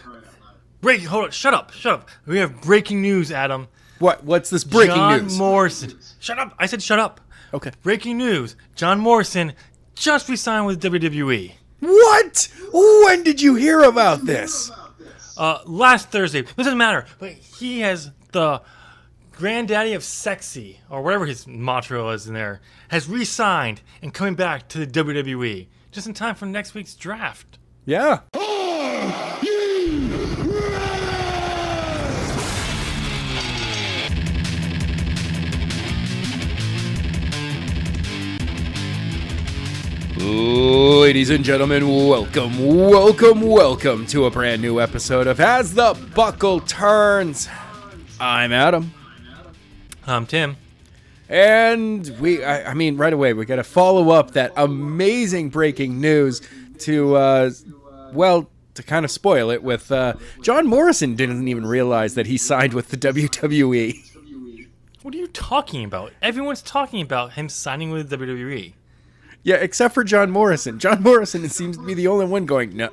Hold on, shut up. We have breaking news, Adam. What's this breaking news? John Morrison. Shut up. I said shut up. Okay. Breaking news. John Morrison just re-signed with WWE. What? When did you hear about this? Last Thursday. It doesn't matter. But he has the granddaddy of sexy, or whatever his motto is in there, has re-signed and coming back to the WWE. Just in time for next week's draft. Yeah. Ladies and gentlemen, welcome to a brand new episode of As the Buckle Turns. I'm Adam. I'm Tim. And I mean, right away, we got to follow up that amazing breaking news to kind of spoil it with John Morrison didn't even realize that he signed with the WWE. What are you talking about? Everyone's talking about him signing with WWE. Yeah, except for John Morrison. John Morrison seems to be the only one going, no,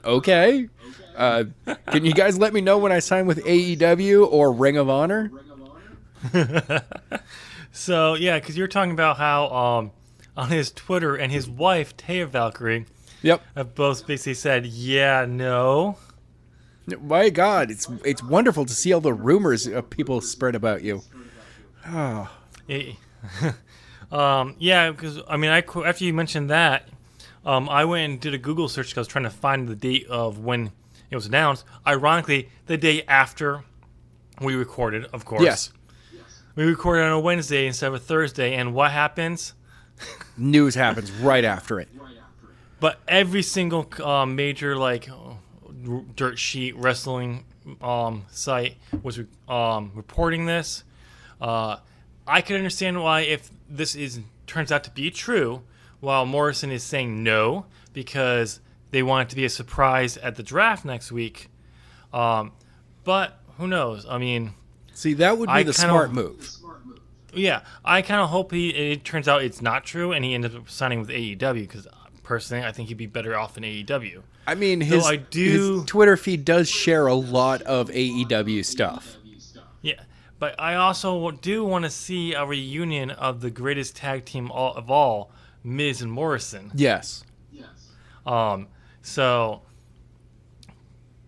okay. Can you guys let me know when I sign with AEW or Ring of Honor? So, yeah, because you're talking about how on his Twitter and his wife, Taya Valkyrie, have both basically said, yeah, no. My God, it's wonderful to see all the rumors people spread about you. Oh. Yeah, because, I mean, after you mentioned that, I went and did a Google search because I was trying to find the date of when it was announced. Ironically, the day after we recorded, of course. Yes. We recorded on a Wednesday instead of a Thursday, and what happens? News happens right after it. But every single major, dirt sheet wrestling site was reporting this. I can understand why, if this turns out to be true, while Morrison is saying no because they want it to be a surprise at the draft next week. But who knows? I mean, see, that would be the smart move. Yeah, I kind of hope it turns out it's not true and he ends up signing with AEW, because personally, I think he'd be better off in AEW. I mean, his Twitter feed does share a lot of AEW stuff. Yeah. But I also do want to see a reunion of the greatest tag team of all, Miz and Morrison. Yes. So,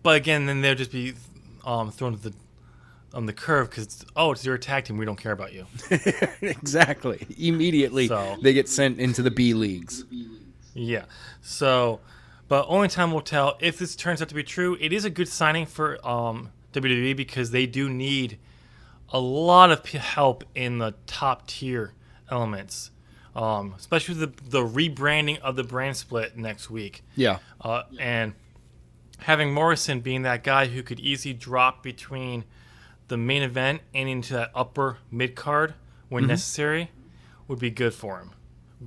but again, then they'll just be thrown on the curve because it's your tag team. We don't care about you. Exactly. Immediately, they get sent into the B leagues. Yeah. So, but only time will tell if this turns out to be true. It is a good signing for WWE because they do need a lot of help in the top tier elements, especially the rebranding of the brand split next week. Yeah. And having Morrison being that guy who could easily drop between the main event and into that upper mid card when necessary would be good for him,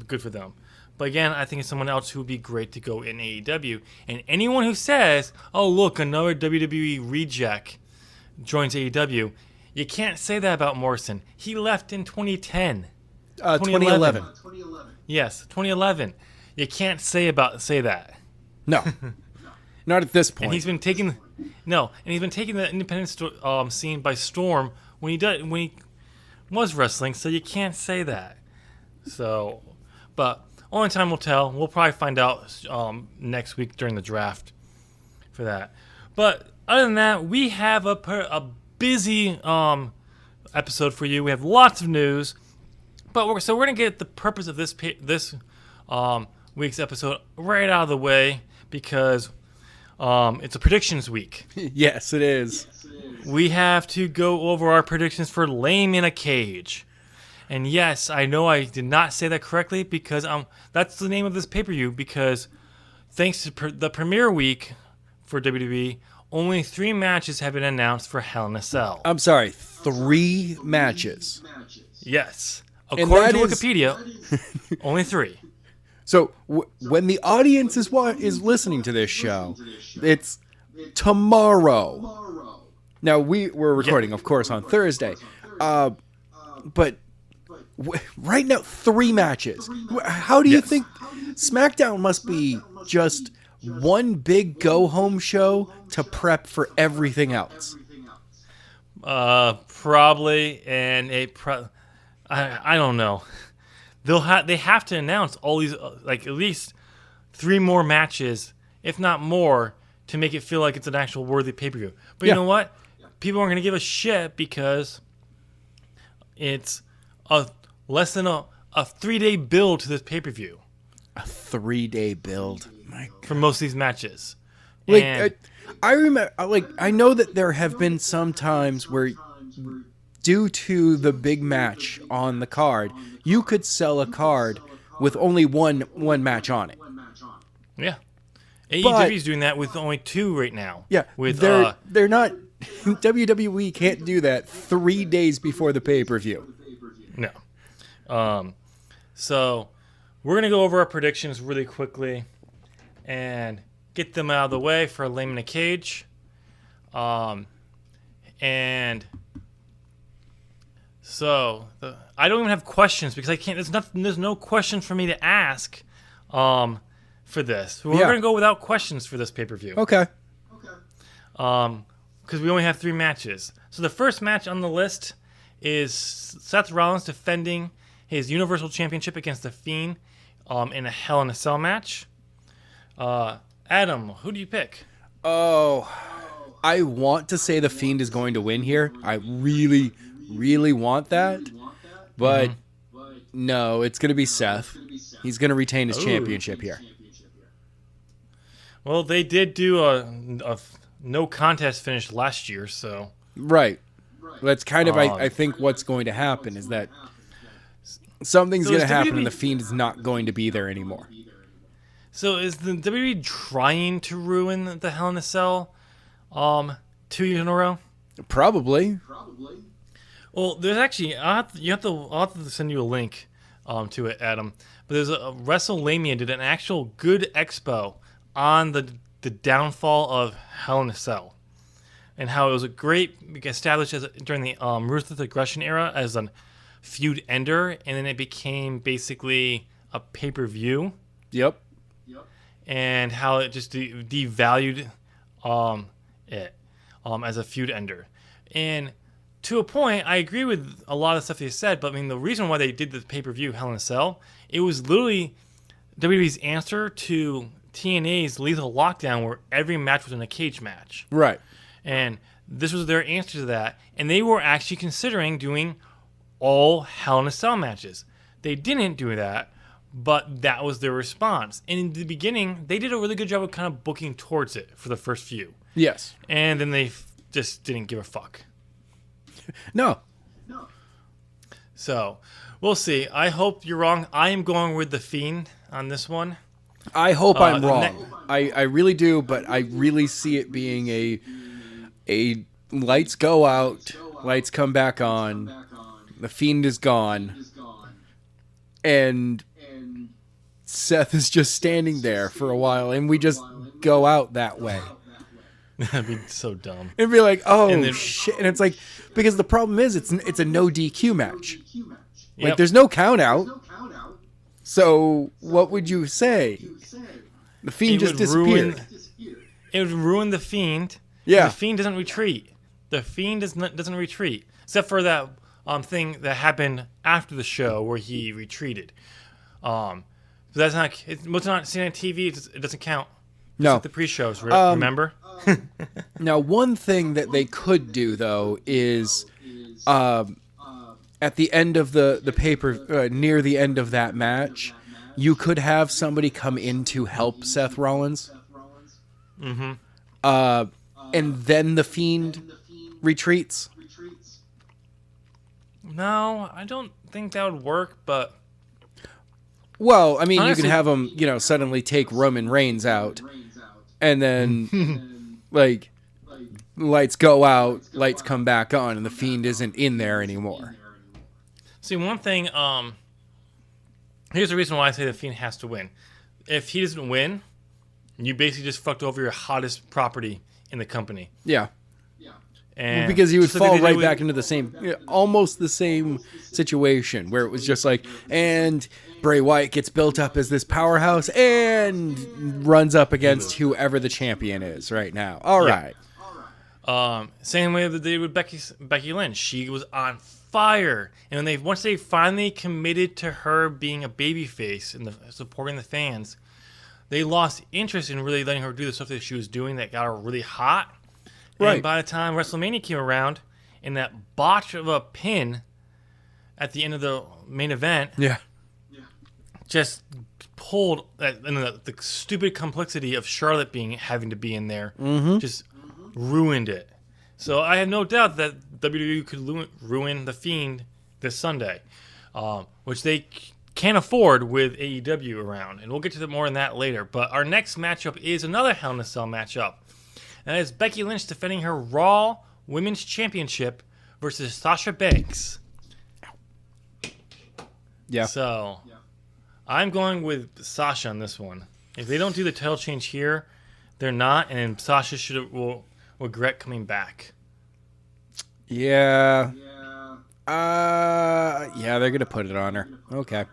good for them. But again, I think it's someone else who would be great to go in AEW. And anyone who says, "Oh, look, another WWE reject joins AEW." You can't say that about Morrison. He left in 2010. 2011. Yes, 2011. You can't say that. No. Not at this point. And he's been taking the independent scene by storm when he was wrestling, so you can't say that. So, but only time will tell. We'll probably find out next week during the draft for that. But other than that, we have a busy episode for you. We have lots of news, but we're going to get the purpose of this week's episode right out of the way because it's a predictions week. Yes, it is. We have to go over our predictions for Lame in a Cage. And yes, I know I did not say that correctly because that's the name of this pay-per-view, because thanks to the premiere week for WWE, only 3 matches have been announced for Hell in a Cell. I'm sorry, 3 matches. Yes. According to Wikipedia, only 3. So when the audience is listening to this show, it's tomorrow. Now, we're recording, of course, on Thursday. But right now, 3 matches. How do you think SmackDown must be just one big go-home show to prep for everything else? Probably, and I don't know. They have to announce all these like at least 3 more matches, if not more, to make it feel like it's an actual worthy pay-per-view. But you know what? People aren't going to give a shit because it's less than a 3-day build to this pay-per-view. A 3-day build. For most of these matches. Like, And I remember, like, I know that there have been some times where, due to the big match on the card, you could sell a card with only one match on it. yeah. AEW is doing that with only 2 right now. Yeah, With they're not. WWE can't do that 3 days before the pay-per-view. No. So we're gonna go over our predictions really quickly and get them out of the way for Layman in a Cage. And so I don't even have questions because I can't. There's no question for me to ask. For this, we're gonna go without questions for this pay-per-view. Okay. Because we only have 3 matches. So the first match on the list is Seth Rollins defending his Universal Championship against The Fiend in a Hell in a Cell match. Adam, who do you pick? Oh, I want to say The Fiend is going to win here. I really, really want that. But no, it's going to be Seth. He's going to retain his championship here. Well, they did do a no contest finish last year, so... Right. That's kind of, I think, what's going to happen is that something's going to happen and The Fiend is not going to be there anymore. So is the WWE trying to ruin the Hell in a Cell 2 years in a row? Probably. Well, there's actually... I'll have to send you a link to it, Adam. But there's a WrestleMania did an actual good expo on the downfall of Hell in a Cell, and how it was a great established during the Ruthless Aggression era as a feud ender, and then it became basically a pay-per-view. Yep. And how it just devalued it as a feud ender. And to a point, I agree with a lot of stuff they said, but I mean the reason why they did the pay-per-view Hell in a Cell, it was literally WWE's answer to TNA's Lethal Lockdown, where every match was in a cage match. Right. And this was their answer to that. And they were actually considering doing all Hell in a Cell matches. They didn't do that, but that was their response. And in the beginning, they did a really good job of kind of booking towards it for the first few. Yes. And then they just didn't give a fuck. No. So, we'll see. I hope you're wrong. I am going with The Fiend on this one. I hope I'm wrong. I really do, but I really see it being a lights go out, lights come back on, The Fiend is gone, and Seth is just standing there for a while, and we just go out that way. That'd be so dumb. It'd be like, oh, shit. And it's like, because the problem is it's a no DQ match. Like, there's no count out. So, what would you say? The Fiend just disappeared. It would ruin The Fiend. Yeah. The Fiend doesn't retreat. The Fiend doesn't retreat. Except for that thing that happened after the show where he retreated. So that's not... It's not seen on TV. It doesn't count. No. It's like the pre-shows, remember? Now, one thing that they could do, though, is... at the end of the paper, near the end of that match, you could have somebody come in to help Seth Rollins. Mm-hmm. And then The Fiend retreats. No, I don't think that would work, but... Well, I mean, honestly, you can have him, suddenly take Roman Reigns out. And then, like, lights go out, lights come back on, and The Fiend isn't in there anymore. See, one thing, here's the reason why I say The Fiend has to win. If he doesn't win, you basically just fucked over your hottest property in the company. Yeah. And because he would just like fall they did right with- back into the same, almost the same situation where it was just like, and Bray Wyatt gets built up as this powerhouse and runs up against whoever the champion is right now. All Yeah. right. Same way that they did with Becky Lynch. She was on fire, and when once they finally committed to her being a babyface and supporting the fans, they lost interest in really letting her do the stuff that she was doing that got her really hot. Right. And by the time WrestleMania came around, in that botch of a pin at the end of the main event, Yeah. just pulled and the stupid complexity of Charlotte having to be in there, just ruined it. So I have no doubt that WWE could ruin The Fiend this Sunday, which they can't afford with AEW around. And we'll get to more on that later. But our next matchup is another Hell in a Cell matchup. And that is Becky Lynch defending her Raw Women's Championship versus Sasha Banks. Yeah. So I'm going with Sasha on this one. If they don't do the title change here, they're not, and Sasha will regret coming back. Yeah. Yeah, they're gonna put it on her. Okay.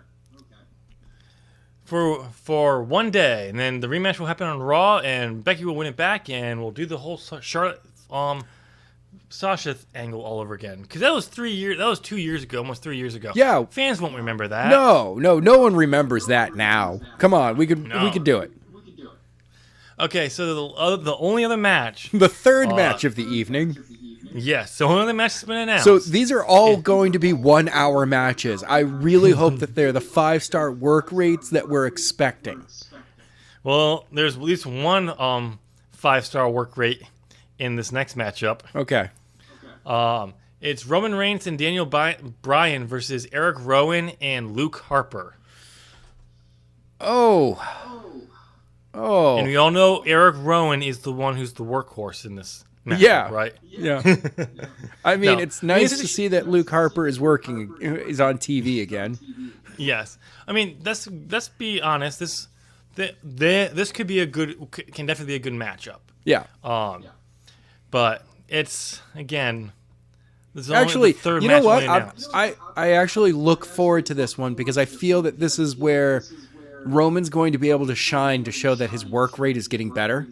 For one day, and then the rematch will happen on Raw, and Becky will win it back, and we'll do the whole Charlotte Sasha angle all over again. Because that was 3 years. That was 2 years ago, almost 3 years ago. Yeah. Fans won't remember that. No one remembers that now. Come on, we could do it. Okay, so the only other match. The third match of the evening. Yes, the only other match that's been announced. So these are all going to be 1 hour matches. I really hope that they're the 5-star work rates that we're expecting. Well, there's at least one 5-star work rate in this next matchup. Okay. It's Roman Reigns and Daniel Bryan versus Eric Rowan and Luke Harper. Oh. And we all know Eric Rowan is the one who's the workhorse in this matchup, Yeah. right? Yeah. I mean, No. it's nice to see that Luke Harper is on TV again. Yes. I mean, let's be honest. This could be can definitely be a good matchup. Yeah. But it's again. This is Actually, only the third you know match what? we announced. I actually look forward to this one because I feel that this is where Roman's going to be able to shine to show that his work rate is getting better.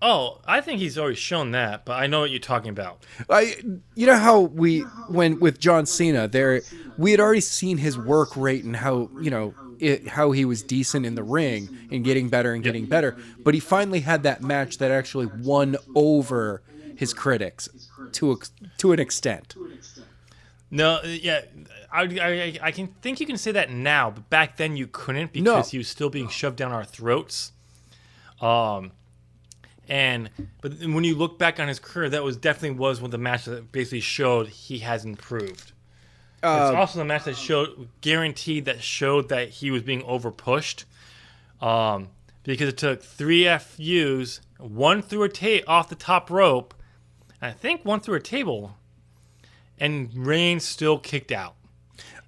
Oh, I think he's always shown that, but I know what you're talking about. You know how with John Cena we had already seen his work rate and how how he was decent in the ring and getting better and getting better, but he finally had that match that actually won over his critics to an extent. No, yeah, I can think you can say that now, but back then you couldn't because he was still being shoved down our throats. But when you look back on his career, that definitely was one of the matches that basically showed he has improved. It's also the match that showed that he was being overpushed. Because it took 3 FUs, one through off the top rope, and I think one through a table, and Reigns still kicked out.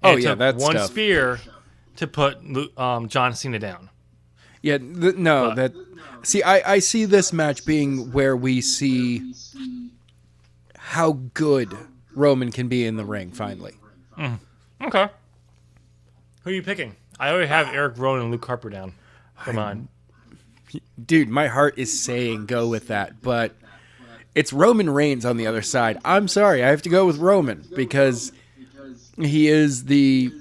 And it took that's one tough. spear to put John Cena down. Yeah, see, I see this match being where we see how good Roman can be in the ring finally. Okay. Who are you picking? I already have Eric Rowan and Luke Harper down. Come on. Dude, my heart is saying go with that, but it's Roman Reigns on the other side. I'm sorry, I have to go with Roman because he is the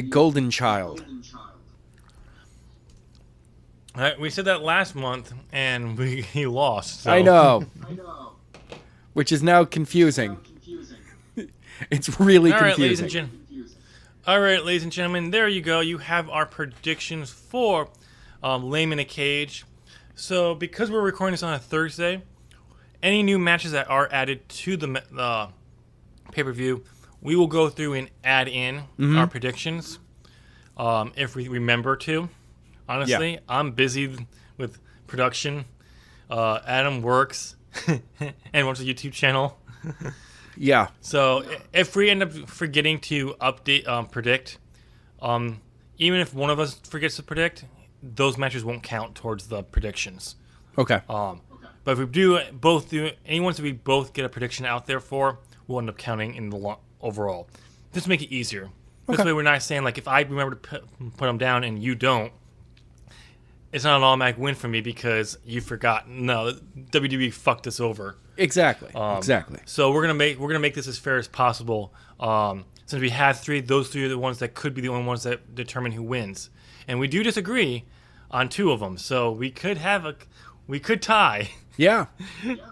golden child. We said that last month, and he lost. So. I know. Which is now confusing. It's really confusing. All right, ladies and gentlemen, there you go. You have our predictions for Lame in a Cage. So, because we're recording this on a Thursday, any new matches that are added to the pay-per-view, we will go through and add in our predictions if we remember to. Honestly, I'm busy with production. Adam works and runs a YouTube channel. Yeah. So if we end up forgetting to predict, even if one of us forgets to predict, those matches won't count towards the predictions. Okay. But But if we any ones that we both get a prediction out there for, we'll end up counting in the overall. Just to make it easier. This way we're not saying, like, if I remember to put them down and you don't, it's not an automatic win for me because you forgot. No, WWE fucked us over. Exactly. Exactly. So we're gonna make this as fair as possible. Since we had three, those three are the ones that could be the only ones that determine who wins, and we do disagree on two of them. So we could tie. Yeah. Which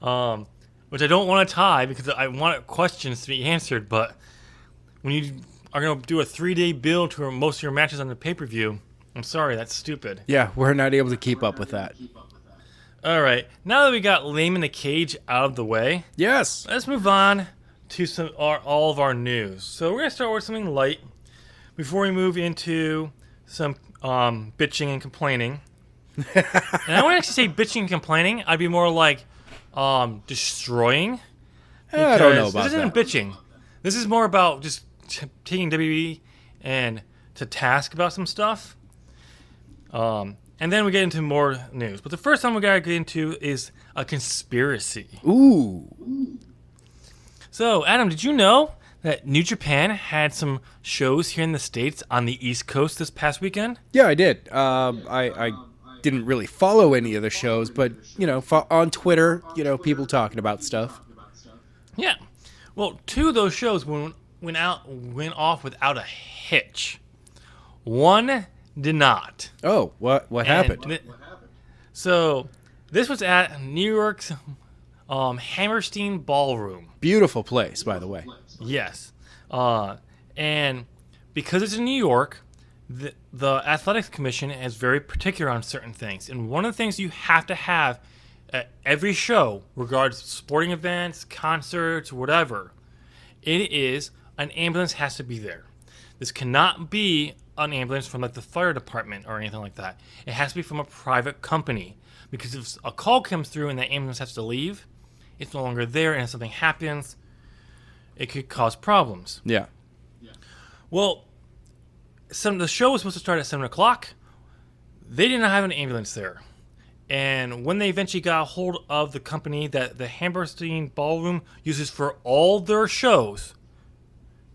I don't want to tie because I want questions to be answered. But when you are going to do a 3-day build to most of your matches on the pay-per-view, I'm sorry, that's stupid. Yeah, we're not able to keep up with that. All right, now that we got Lame in the Cage out of the way, yes, let's move on to all of our news. So we're going to start with something light before we move into some bitching and complaining. And I wouldn't actually say bitching and complaining. I'd be more like destroying. I don't know about this isn't bitching. This is more about just taking WWE and to task about some stuff. And then we get into more news. But the first one we gotta get into is a conspiracy. Ooh. So, Adam, did you know that New Japan had some shows here in the States on the East Coast this past weekend? Yeah, I did. I didn't really follow any of the shows, but, on Twitter, people talking about stuff. Yeah. Well, two of those shows went off without a hitch. One did not. Oh, what happened? So, this was at New York's Hammerstein Ballroom. Beautiful place, by the way. Yes. And because it's in New York, the Athletics Commission is very particular on certain things. And one of the things you have to have at every show, regardless of sporting events, concerts, whatever, it is an ambulance has to be there. This cannot be an ambulance from like the fire department or anything like that. It has to be from a private company. Because if a call comes through and the ambulance has to leave, it's no longer there, and if something happens, it could cause problems. Yeah. Well, the show was supposed to start at 7 o'clock. They did not have an ambulance there. And when they eventually got a hold of the company that the Hammerstein Ballroom uses for all their shows,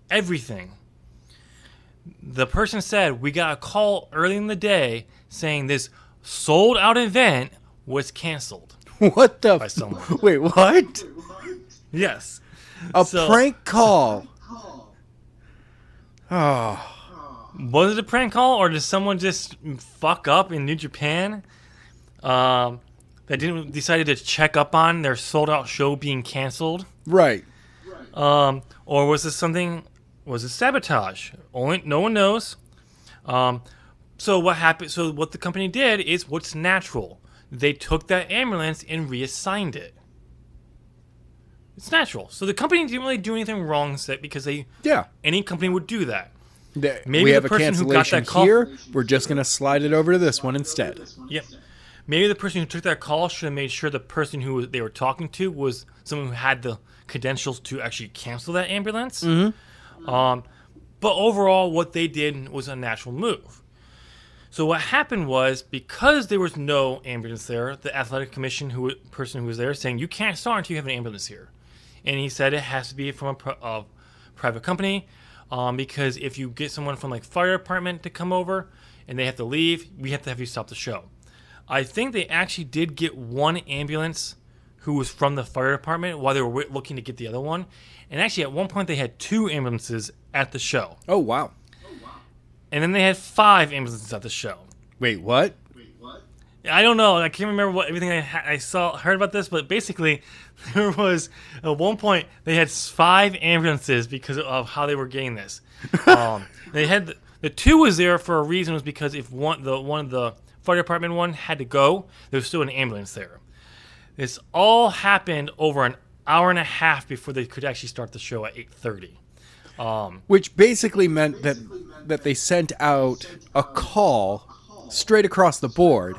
everything, the person said, we got a call early in the day saying this sold-out event was canceled. What the? By someone. Wait, what? Yes. A prank call. Oh. Was it a prank call, or did someone just fuck up in New Japan that decided to check up on their sold-out show being canceled? Right. Or was this something? Was it sabotage? No one knows. So what happened? So what the company did is what's natural. They took that ambulance and reassigned it. It's natural. So the company didn't really do anything wrong because any company would do that. Maybe we have a cancellation here. We're just going to slide it over to this one instead. Yep. Maybe the person who took that call should have made sure the person who they were talking to was someone who had the credentials to actually cancel that ambulance. Mm-hmm. But overall, what they did was a natural move. So what happened was, because there was no ambulance there, the athletic commission person who was there saying, you can't start until you have an ambulance here. And he said it has to be from a private company, because if you get someone from like fire department to come over and they have to leave, we have to have you stop the show. I think they actually did get one ambulance who was from the fire department while they were looking to get the other one. And actually at one point they had 2 ambulances at the show. Oh, wow. And then they had 5 ambulances at the show. Wait, what? I don't know. I can't remember everything I heard about this, but basically, there was at one point they had 5 ambulances because of how they were getting this. They had the 2 was there for a reason, was because if one of the fire department one had to go, there was still an ambulance there. This all happened over an hour and a half before they could actually start the show at 8:30. Which basically meant that they sent out a call straight across the board.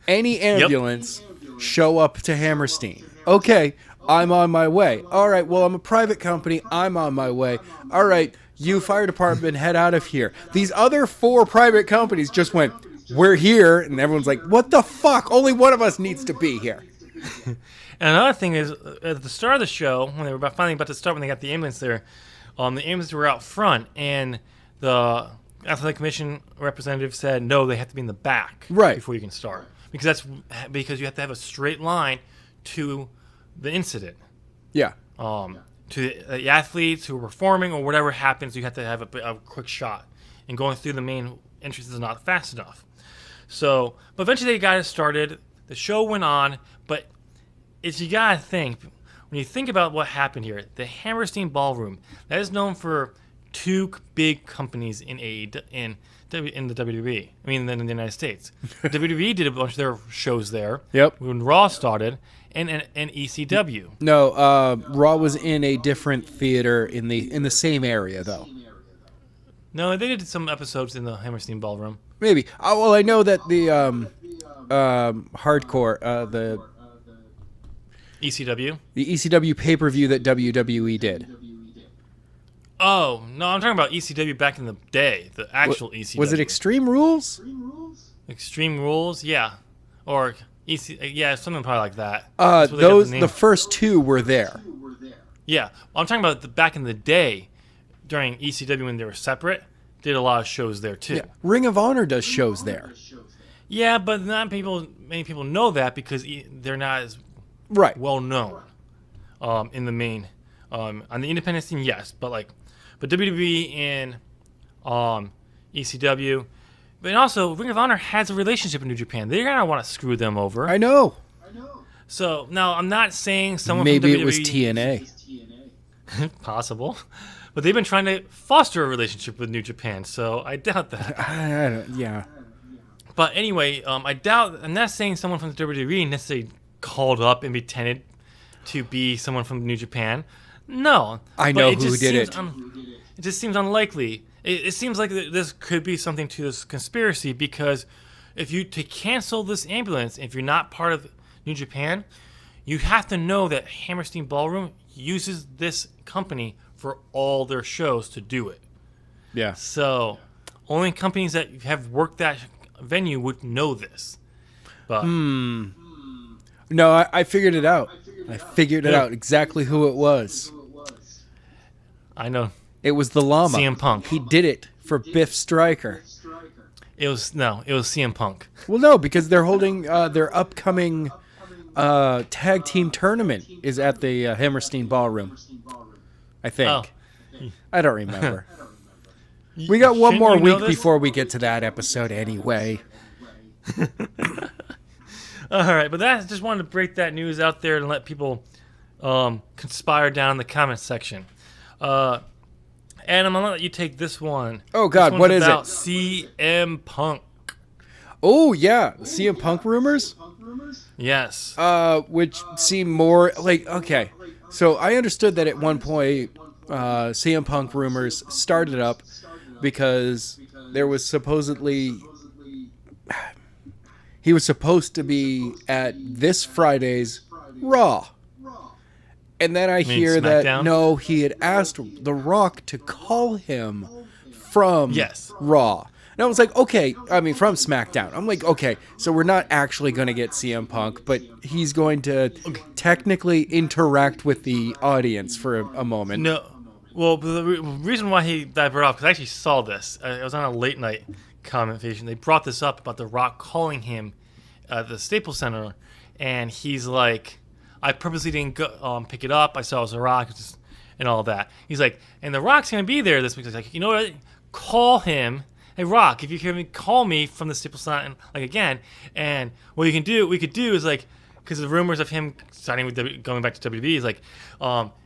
Any ambulance, show up to Hammerstein. Okay, I'm on my way. All right, well, I'm a private company. I'm on my way. All right, you fire department, head out of here. These other 4 private companies just went, we're here, and everyone's like, what the fuck? Only one of us needs to be here. And another thing is, at the start of the show, when they were finally about to start, when they got the ambulance there, the ambulances were out front, and the athletic commission representative said, no, they have to be in the back before you can start. Because you have to have a straight line to the incident. Yeah. To the athletes who are performing or whatever happens, you have to have a quick shot. And going through the main entrance is not fast enough. So, but eventually they got it started. The show went on, but you gotta think, when you think about what happened here, the Hammerstein Ballroom, that is known for two big companies in the WWE. I mean, in the United States. WWE did a bunch of their shows there. Yep. When Raw started, and ECW. No, Raw was in a different theater in the same area, though. No, they did some episodes in the Hammerstein Ballroom. Maybe. Well, I know that the hardcore, the ECW? The ECW pay-per-view that WWE did. Oh, no, I'm talking about ECW back in the day. The actual ECW. Was it Extreme Rules? Extreme Rules? Yeah. Or something probably like that. The first two were there. Yeah. Well, I'm talking about back in the day, during ECW when they were separate, did a lot of shows there too. Yeah. Ring of Honor does shows there. Yeah, but not many people know that because they're not as well known in the main. On the independent scene, yes, but WWE and ECW, but also Ring of Honor has a relationship with New Japan. They're gonna want to screw them over. I know. So now I'm not saying someone maybe from WWE, it was TNA. possible, but they've been trying to foster a relationship with New Japan, so I doubt that. I don't, yeah. But anyway, I doubt. I'm not saying someone from the WWE necessarily called up and pretended to be someone from New Japan. No, I know who did it. It just seems unlikely. It seems like this could be something to this conspiracy because to cancel this ambulance, if you're not part of New Japan, you have to know that Hammerstein Ballroom uses this company for all their shows to do it. Yeah. So only companies that have worked that venue would know this. But no, I figured it out. I figured it out exactly who it was. I know. It was the llama. CM Punk. He did it for Biff Stryker. It was CM Punk. Well, no, because they're holding their upcoming tag team tournament is at the Hammerstein Ballroom. I think. Oh. I don't remember. We got one more week before we get to that episode anyway. All right, but just wanted to break that news out there and let people conspire down in the comments section. Adam, I'm going to let you take this one. Oh, God, what is it? About CM Punk. Oh, yeah. CM Punk rumors? Yes. Which seem more okay. So I understood that at one point CM Punk rumors started up because there was supposedly... He was supposed to be at this Friday's Raw. And then I hear that, no, he had asked The Rock to call him from Raw. And I was like, okay, from SmackDown. I'm like, okay, so we're not actually going to get CM Punk, but he's going to technically interact with the audience for a moment. No. Well, the reason why he brought up, because I actually saw this. I was on a late night commentation. They brought this up about The Rock calling him at the Staples Center, and he's like, I purposely didn't go, pick it up. I saw it was The Rock and all that. He's like, and The Rock's going to be there this week. He's like, you know what? Call him. Hey, Rock, if you can call me from the Staples Center again, and what we could do is because the rumors of him signing with going back to WWE is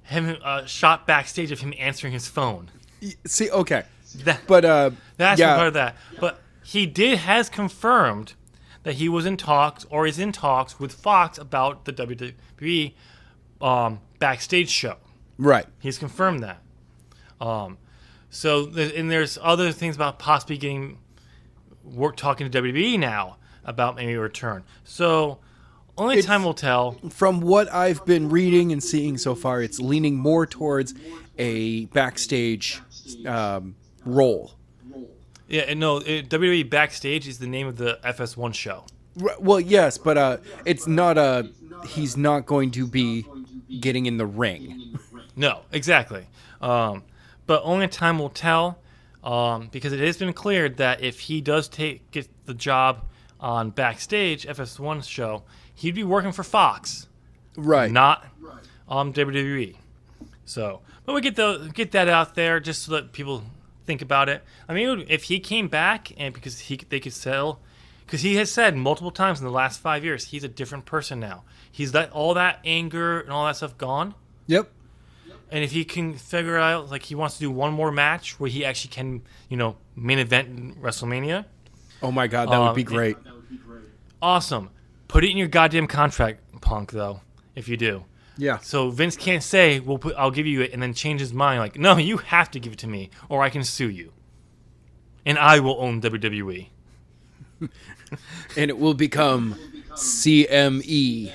him shot backstage of him answering his phone. See, okay. That's part of that. But he has confirmed that he was in talks or is in talks with Fox about the WWE backstage show. Right. He's confirmed that. There's other things about possibly talking to WWE now about maybe a return. So only time will tell. From what I've been reading and seeing so far, it's leaning more towards a backstage role. Yeah, no, WWE Backstage is the name of the FS1 show. Well, yes, but it's not he's not going to be getting in the ring. No, exactly. But only time will tell, because it has been cleared that if he does get the job on Backstage FS1 show, he'd be working for Fox, Right. not WWE. So, but we get that out there just so that people think about it. I mean, if he came back and because they could sell, because he has said multiple times in the last 5 years he's a different person now. He's all that anger and all that stuff gone. Yep. And if he can figure out, like, he wants to do one more match where he actually can, main event in WrestleMania. Oh my God, that would be great. Awesome. Put it in your goddamn contract, Punk, though, if you do. Yeah. So Vince can't say, I'll give you it, and then change his mind. Like, no, you have to give it to me, or I can sue you. And I will own WWE. And it will become CME.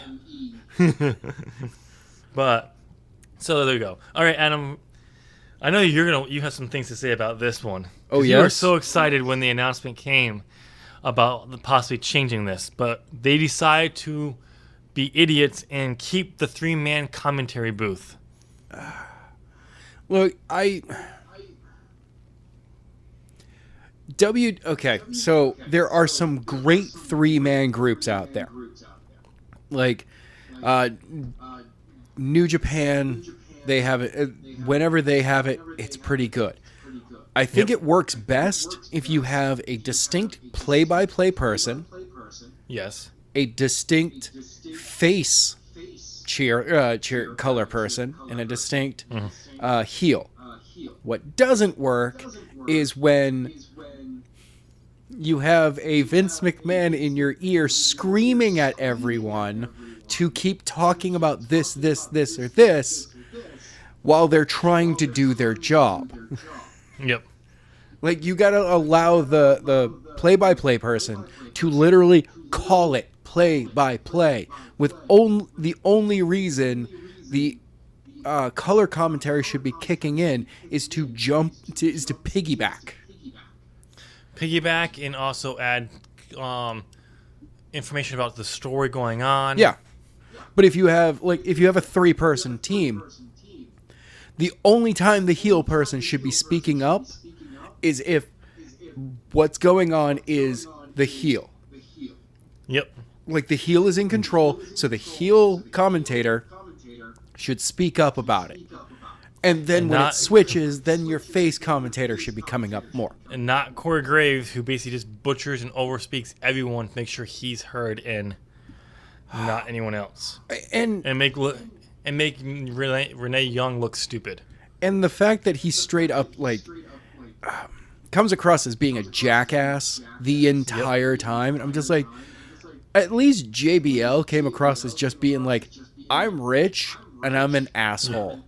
But, so there you go. All right, Adam, I know you have some things to say about this one. Oh, You were yes? so excited when the announcement came about possibly changing this, but they decided to be idiots and keep the 3-man commentary booth. Look, okay, so there are some great 3-man groups out there. Like, New Japan, they have it, whenever they have it, it's pretty good. I think it works best if you have a distinct play-by-play person, Yes. a distinct face cheer color person, and a distinct heel. What doesn't work is when you have a Vince McMahon in your ear screaming at everyone to keep talking about this, or this while they're trying to do their job. Yep. Like, you gotta allow the play-by-play person to literally call it play-by-play, with the only reason the color commentary should be kicking in is to piggyback. Piggyback and also add information about the story going on. Yeah. But if you have a 3-person team, the only time the heel person should be speaking up is if what's going on is the heel. Yep. Like, the heel is in control, so the heel commentator should speak up about it. And then when it switches, then your face commentator should be coming up more. And not Corey Graves, who basically just butchers and overspeaks everyone to make sure he's heard and not anyone else. And make Renee Young look stupid. And the fact that he straight up, comes across as being a jackass the entire time. And I'm just like, at least JBL came across as just being like, I'm rich and I'm an asshole.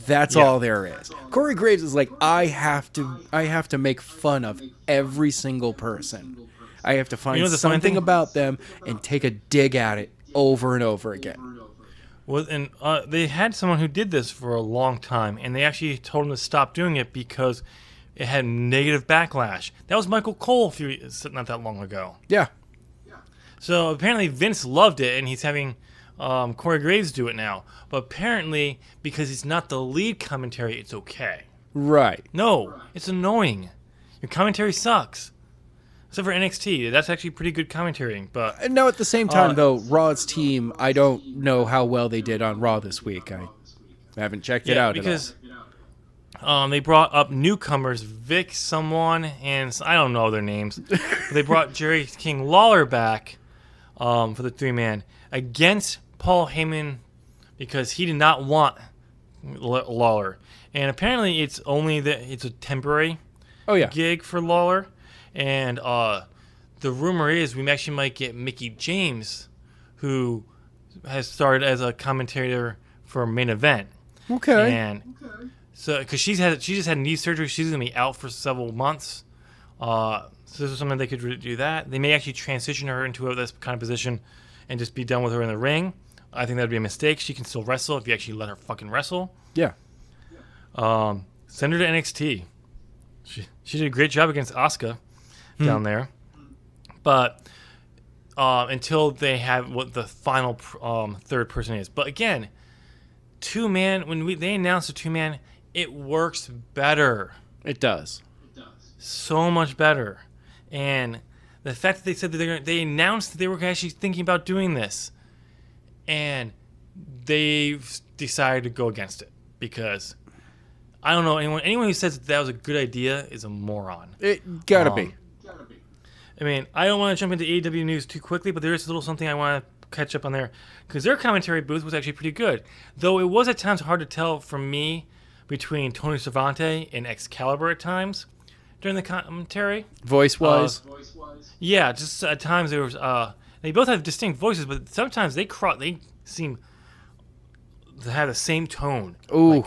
That's all there is. Corey Graves is like, I have to make fun of every single person. I have to find something about them and take a dig at it over and over again. Well, and they had someone who did this for a long time, and they actually told him to stop doing it because it had negative backlash. That was Michael Cole not that long ago. Yeah. So apparently Vince loved it, and he's having Corey Graves do it now. But apparently, because he's not the lead commentary, it's okay. Right. No, it's annoying. Your commentary sucks. Except for NXT. That's actually pretty good commentary. But no, at the same time, though, Raw's team, I don't know how well they did on Raw this week. I haven't checked it out because they brought up newcomers, Vic someone, and I don't know their names. But they brought Jerry King Lawler back for the 3-man against Paul Heyman because he did not want Lawler. And apparently it's a temporary gig for Lawler. And the rumor is we actually might get Mickie James, who has started as a commentator for Main Event. Okay. And so, because she just had knee surgery, she's gonna be out for several months. So this is something they could do that. They may actually transition her into this kind of position and just be done with her in the ring. I think that'd be a mistake. She can still wrestle if you actually let her fucking wrestle. Yeah. Send her to NXT. She did a great job against Asuka. down there. But until they have what the final third person is. But again, two-man, they announced a two-man, it works better. It does. So much better. And the fact that they said that they announced that they were actually thinking about doing this, and they've decided to go against it because I don't know anyone who says that was a good idea is a moron. It gotta be. I mean, I don't want to jump into AEW news too quickly, but there is a little something I want to catch up on there because their commentary booth was actually pretty good, though it was at times hard to tell from me between Tony Cervante and Excalibur at times during the commentary. Voice-wise? Yeah, just at times there was. They both have distinct voices, but sometimes they seem to have the same tone. Ooh. Like,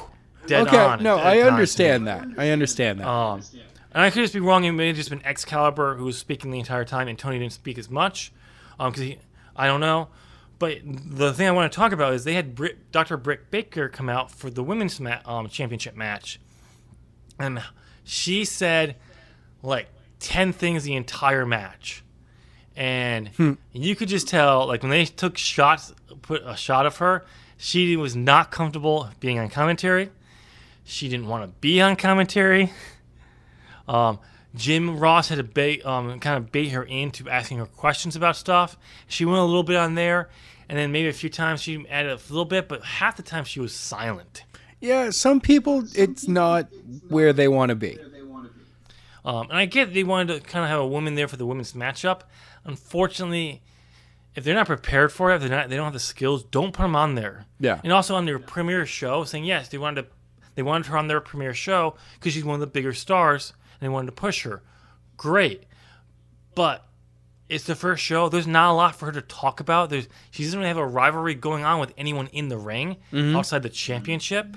dead okay, on. no, I understand that. And I could just be wrong. It may have just been Excalibur who was speaking the entire time, and Tony didn't speak as much. Because I don't know. But the thing I want to talk about is they had Dr. Britt Baker come out for the women's championship match. And she said like 10 things the entire match. And you could just tell, like, when they took put a shot of her, she was not comfortable being on commentary. She didn't want to be on commentary. Jim Ross had to kind of bait her into asking her questions about stuff. She went a little bit on there, and then maybe a few times she added a little bit, but half the time she was silent. Yeah, some people, it's not where they want to be. And I get they wanted to kind of have a woman there for the women's matchup. Unfortunately, if they're not prepared for it, if they don't have the skills, don't put them on there. Yeah. And also on their premiere show, saying yes, they wanted her on their premiere show because she's one of the bigger stars, and they wanted to push her. Great, but it's the first show. There's not a lot for her to talk about. She doesn't really have a rivalry going on with anyone in the ring outside the championship,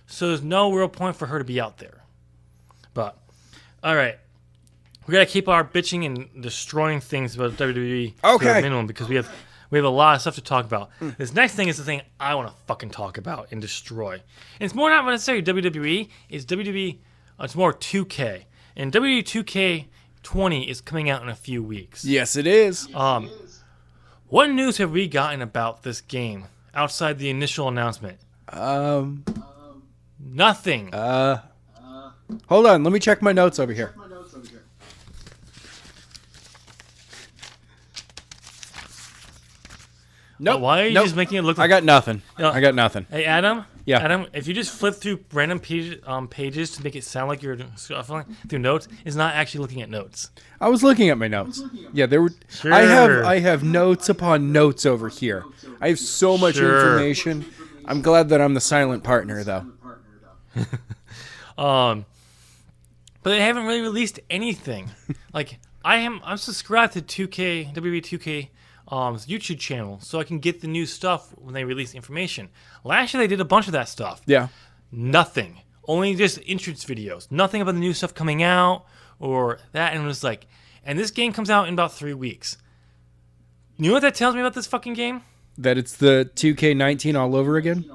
so there's no real point for her to be out there. But all right. We gotta keep our bitching and destroying things about WWE to a minimum because we have a lot of stuff to talk about. This next thing is the thing I want to fucking talk about and destroy. And it's more not necessarily WWE. It's WWE. It's more 2K. And WWE 2K20 is coming out in a few weeks. Yes, it is. What news have we gotten about this game outside the initial announcement? Nothing. Hold on. Let me check my notes over here. Nope. Why are you just making it look like... I got nothing. I got nothing. Hey, Adam? Yeah. Adam, if you just flip through random pages to make it sound like you're shuffling through notes, it's not actually looking at notes. I was looking at my notes. Yeah, there were... Sure. I have notes upon notes over here. I have so much information. I'm glad that I'm the silent partner, though. But they haven't really released anything. Like, I'm subscribed to WWE 2K YouTube channel, so I can get the new stuff when they release information. Last year they did a bunch of that stuff. Yeah. Nothing. Only just entrance videos. Nothing about the new stuff coming out or that. And it was like, and this game comes out in about 3 weeks. You know what that tells me about this fucking game? That it's the 2K19 all over again?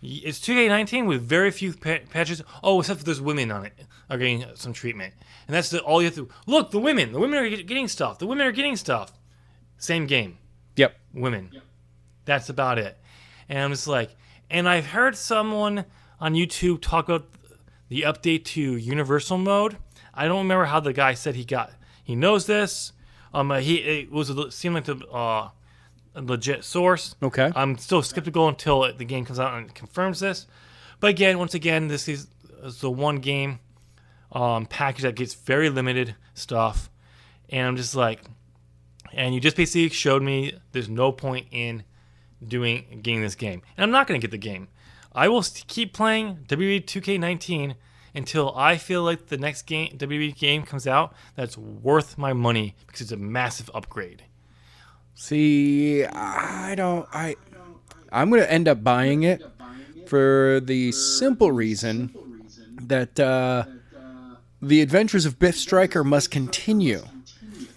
It's 2K19 with very few patches. Oh, except for there's women on it are getting some treatment. And that's all you have to... Look, the women. The women are getting stuff. The women are getting stuff. Same game. Yep. Women. Yep. That's about it. And I'm just like, and I've heard someone on YouTube talk about the update to Universal Mode. I don't remember how the guy said he knows this. It seemed like a legit source. Okay. I'm still skeptical until the game comes out and confirms this. But again, once again, this is the one game package that gets very limited stuff. And I'm just like, and you just basically showed me there's no point in getting this game. And I'm not going to get the game. I will keep playing WWE 2K19 until I feel like the next WWE game comes out that's worth my money because it's a massive upgrade. See, I'm going to end up buying it for the simple reason that the adventures of Biff Stryker must continue.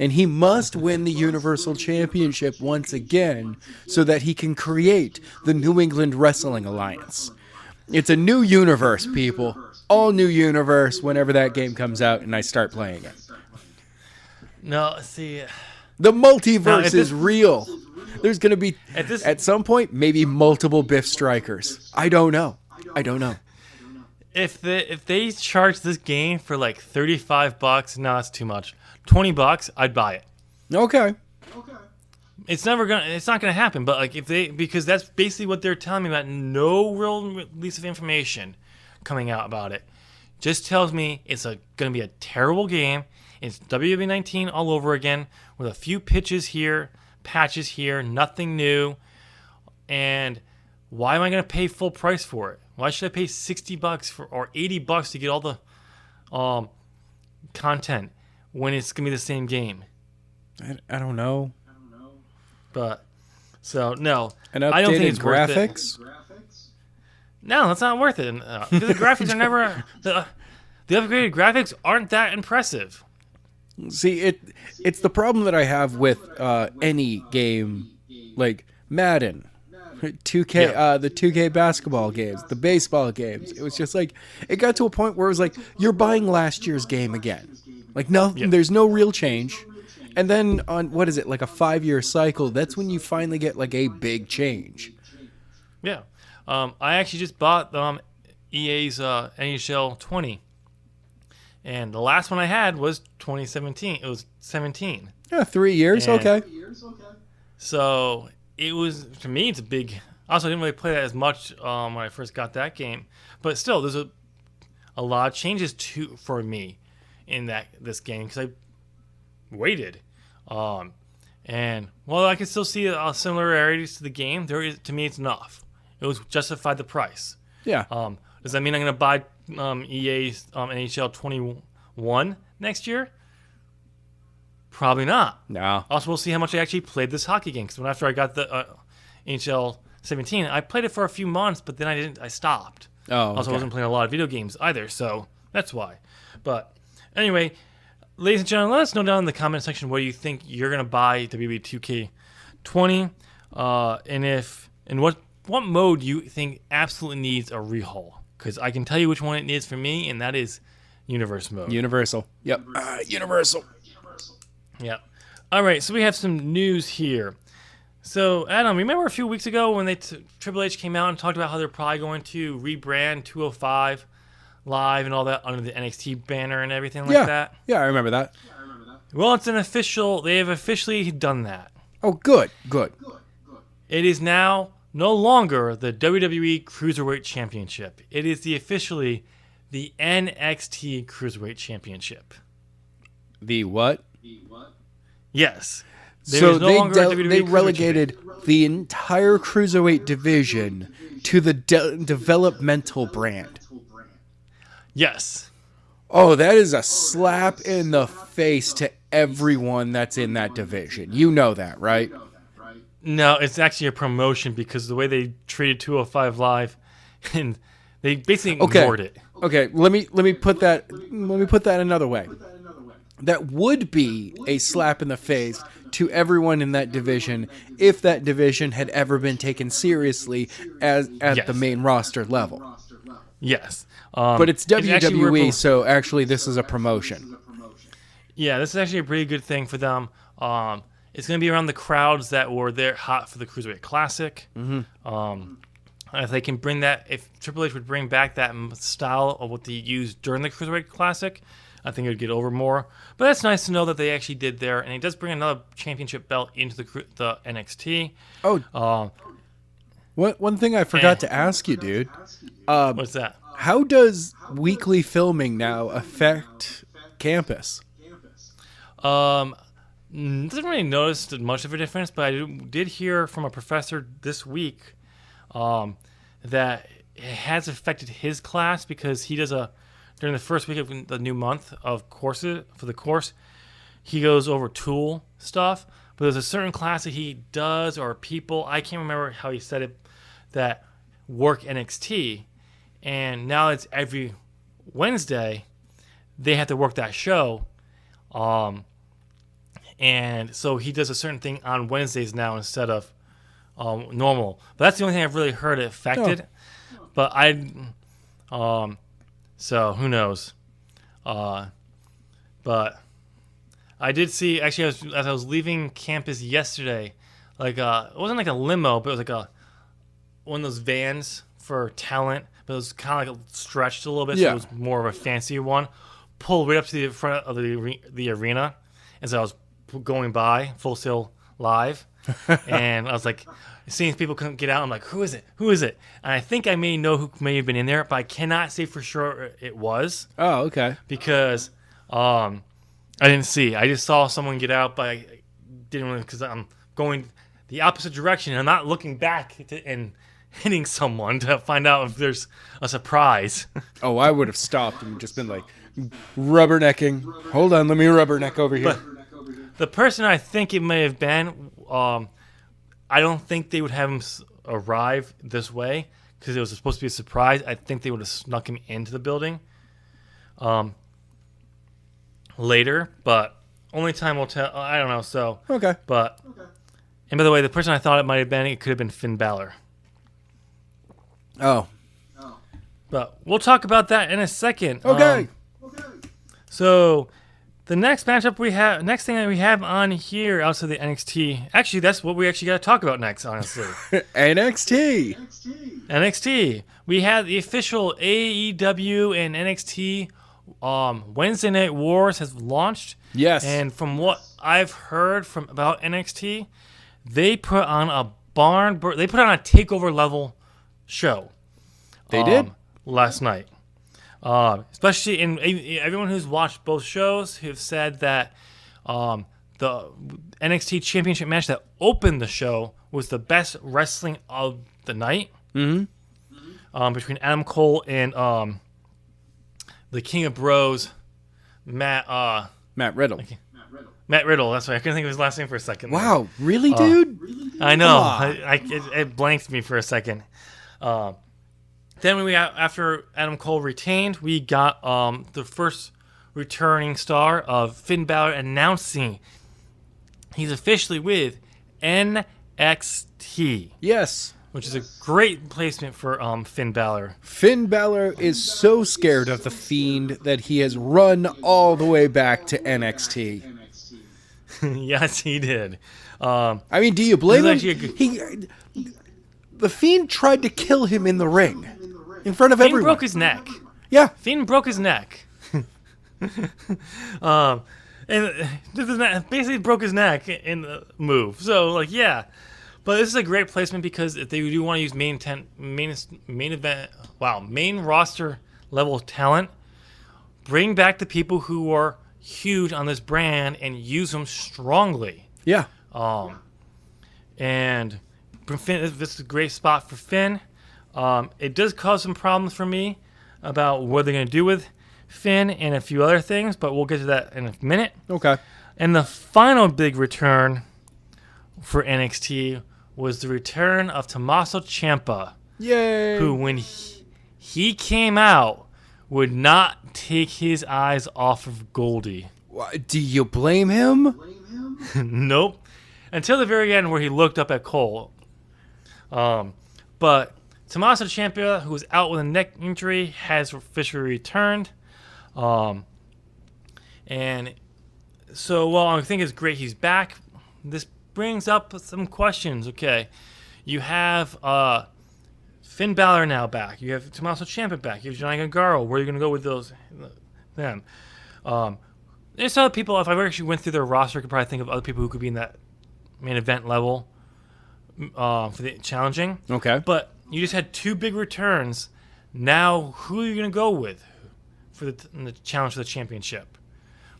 And he must win the Universal Championship once again so that he can create the New England Wrestling Alliance. It's a new universe, people. All new universe whenever that game comes out and I start playing it. No, see, The Now, multiverse if is this- real. There's going to be, At this- at some point, maybe multiple Biff Strikers. I don't know. if they charge this game for like $35, no, that's too much. $20, I'd buy it. Okay. It's not gonna happen. But like because that's basically what they're telling me about. No real release of information coming out about it. Just tells me it's gonna be a terrible game. It's WWE 19 all over again with a few patches here, nothing new. And why am I gonna pay full price for it? Why should I pay $60 or $80 to get all the content when it's gonna be the same game? I don't know. But so no, And I don't think updated it's worth it. graphics? No, that's not worth it. Because the graphics are never the upgraded graphics aren't that impressive. See, it's the problem that I have with any game like Madden, 2K, Yeah. the 2K basketball games, the baseball games. It was just like it got to a point where it was like you're buying last year's game again. Like no, Yeah. there's no real change. And then on what is it, like a 5-year cycle? That's when you finally get like a big change. Yeah, I actually just bought EA's NHL 20, and the last one I had was 2017. It was 17. Yeah, 3 years. And- Okay. So it was, to me, it's a big. Also, I didn't really play that as much when I first got that game, but still, there's a lot of changes for me in this game because I waited, and while I can still see similarities to the game, to me it's enough. It was justified the price. Yeah. Does that mean I'm going to buy EA's NHL 21 next year? Probably not. No. Also, we'll see how much I actually played this hockey game. Because after I got the NHL 17, I played it for a few months, but then I stopped. Oh. Also, I Okay. wasn't playing a lot of video games either, so that's why. But anyway, ladies and gentlemen, let us know down in the comment section what you think you're going to buy WWE 2K20, and what mode you think absolutely needs a rehaul. Because I can tell you which one it needs for me, and that is Universe mode. Universal. Yep. Universal. Yeah. All right, so we have some news here. So, Adam, remember a few weeks ago when Triple H came out and talked about how they're probably going to rebrand 205 Live and all that under the NXT banner and everything like that? Yeah, I remember that. Well, they have officially done that. Oh, good. It is now no longer the WWE Cruiserweight Championship. It is officially the NXT Cruiserweight Championship. The what? Yes. There So is no longer a WWE they Cruiserweight relegated the entire cruiserweight division to the developmental brand. Yes. Oh, that is a slap in the face to everyone that's in that division. You know that, right? No, it's actually a promotion because the way they treated 205 Live, and they basically ignored it. Okay, let me put that another way. That would be a slap in the face to everyone in that division if that division had ever been taken seriously at Yes. the main roster level. Yes. But it's actually WWE, so actually this is a promotion. Yeah, this is actually a pretty good thing for them. It's going to be around the crowds that were there hot for the Cruiserweight Classic. Mm-hmm. If they can bring that, if Triple H would bring back that style of what they used during the Cruiserweight Classic, I think it would get over more. But that's nice to know that they actually did there, and it does bring another championship belt into the NXT. Oh, one thing I forgot to ask you, dude. What's that? How does weekly filming now affect Campus? Doesn't really notice much of a difference, but I did hear from a professor this week that it has affected his class because he does during the first week of the new month of courses for the course, he goes over tool stuff. But there's a certain class that he does, or people, I can't remember how he said it, that work NXT, and now it's every Wednesday they have to work that show. And so he does a certain thing on Wednesdays now instead of normal. But that's the only thing I've really heard it affected. Oh. But so who knows? But I did see. Actually, as I was leaving campus yesterday, like it wasn't like a limo, but it was like one of those vans for talent, but it was kind of like stretched a little bit, so Yeah. it was more of a fancier one. Pulled right up to the front of the arena, as I was going by, Full Sail Live, and I was like, seeing people couldn't get out. I'm like, who is it? Who is it? And I think I may know who may have been in there, but I cannot say for sure it was Oh, okay. because I didn't see. I just saw someone get out, but I didn't really because I'm going the opposite direction. And I'm not looking back and hitting someone to find out if there's a surprise. Oh, I would have stopped and just been like, rubbernecking. Hold on, let me rubberneck over here. The person I think it may have been, I don't think they would have him arrive this way because it was supposed to be a surprise. I think they would have snuck him into the building later, but only time will tell. I don't know. So, Okay. but and by the way, the person I thought it might have been, it could have been Finn Balor. Oh, But we'll talk about that in a second. okay. So the next matchup next thing that we have on here outside the NXT, actually that's what we actually got to talk about next, honestly. NXT. NXT. We had the official AEW and NXT Wednesday Night Wars has launched. Yes. And from what I've heard from about NXT, they put on a takeover level show. They did? Last night. Especially in everyone who's watched both shows have said that the NXT Championship match that opened the show was the best wrestling of the night. Mm-hmm. Between Adam Cole and the King of Bros, Matt Riddle. Matt Riddle. That's right. I couldn't think of his last name for a second. Wow, really, dude? I know. Ah. It blanked me for a second. Then after Adam Cole retained, we got the first returning star of Finn Balor announcing he's officially with NXT, Yes. which is a great placement for Finn Balor. Finn Balor is so scared of the Fiend that he has run all the way back to NXT. Yes, he did. I mean, do you blame him? This is The Fiend tried to kill him in the ring, in front of Finn everyone. broke his neck. Yeah. Finn broke his neck. And basically broke his neck in the move. So, like, yeah. But this is a great placement because if they do want to use main roster level talent, bring back the people who are huge on this brand and use them strongly. Yeah. And Finn, this is a great spot for Finn. It does cause some problems for me about what they're going to do with Finn and a few other things, but we'll get to that in a minute. Okay. And the final big return for NXT was the return of Tommaso Ciampa, Yay. who, when he came out, would not take his eyes off of Goldie. Do you blame him? Nope. Until the very end where he looked up at Cole. But Tommaso Ciampa, who was out with a neck injury, has officially returned. And so, well, I think it's great he's back. This brings up some questions. Okay, you have Finn Balor now back. You have Tommaso Ciampa back. You have Johnny Gargano. Where are you going to go with them? There's other people. If I actually went through their roster, I could probably think of other people who could be in that main event level for the challenging. Okay. But you just had two big returns. Now, who are you going to go with for the challenge for the championship?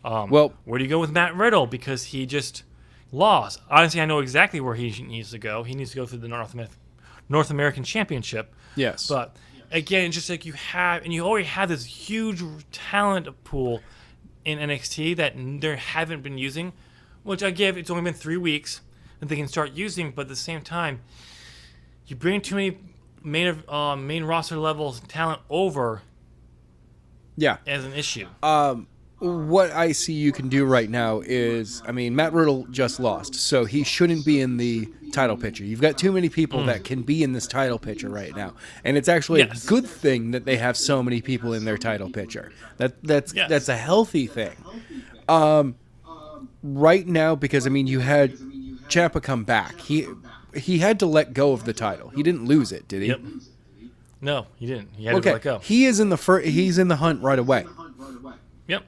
Well, Where do you go with Matt Riddle? Because he just lost. Honestly, I know exactly where he needs to go. He needs to go through the North American Championship. yes. But again, just like you already have this huge talent pool in NXT that they haven't been using, which I give. It's only been 3 weeks that they can start using. But at the same time, you bring too many main roster levels talent over Yeah. as an issue. What I see you can do right now is, I mean, Matt Riddle just lost, so he shouldn't be in the title picture. You've got too many people that can be in this title picture right now, and it's actually Yes. a good thing that they have so many people in their title picture. That's Yes. a healthy thing. right now, because I mean, you had Ciampa come back. He had to let go of the title. He didn't lose it, did he? Yep. No, he didn't. He had to let go. He is in the he's in the hunt right away. Yep.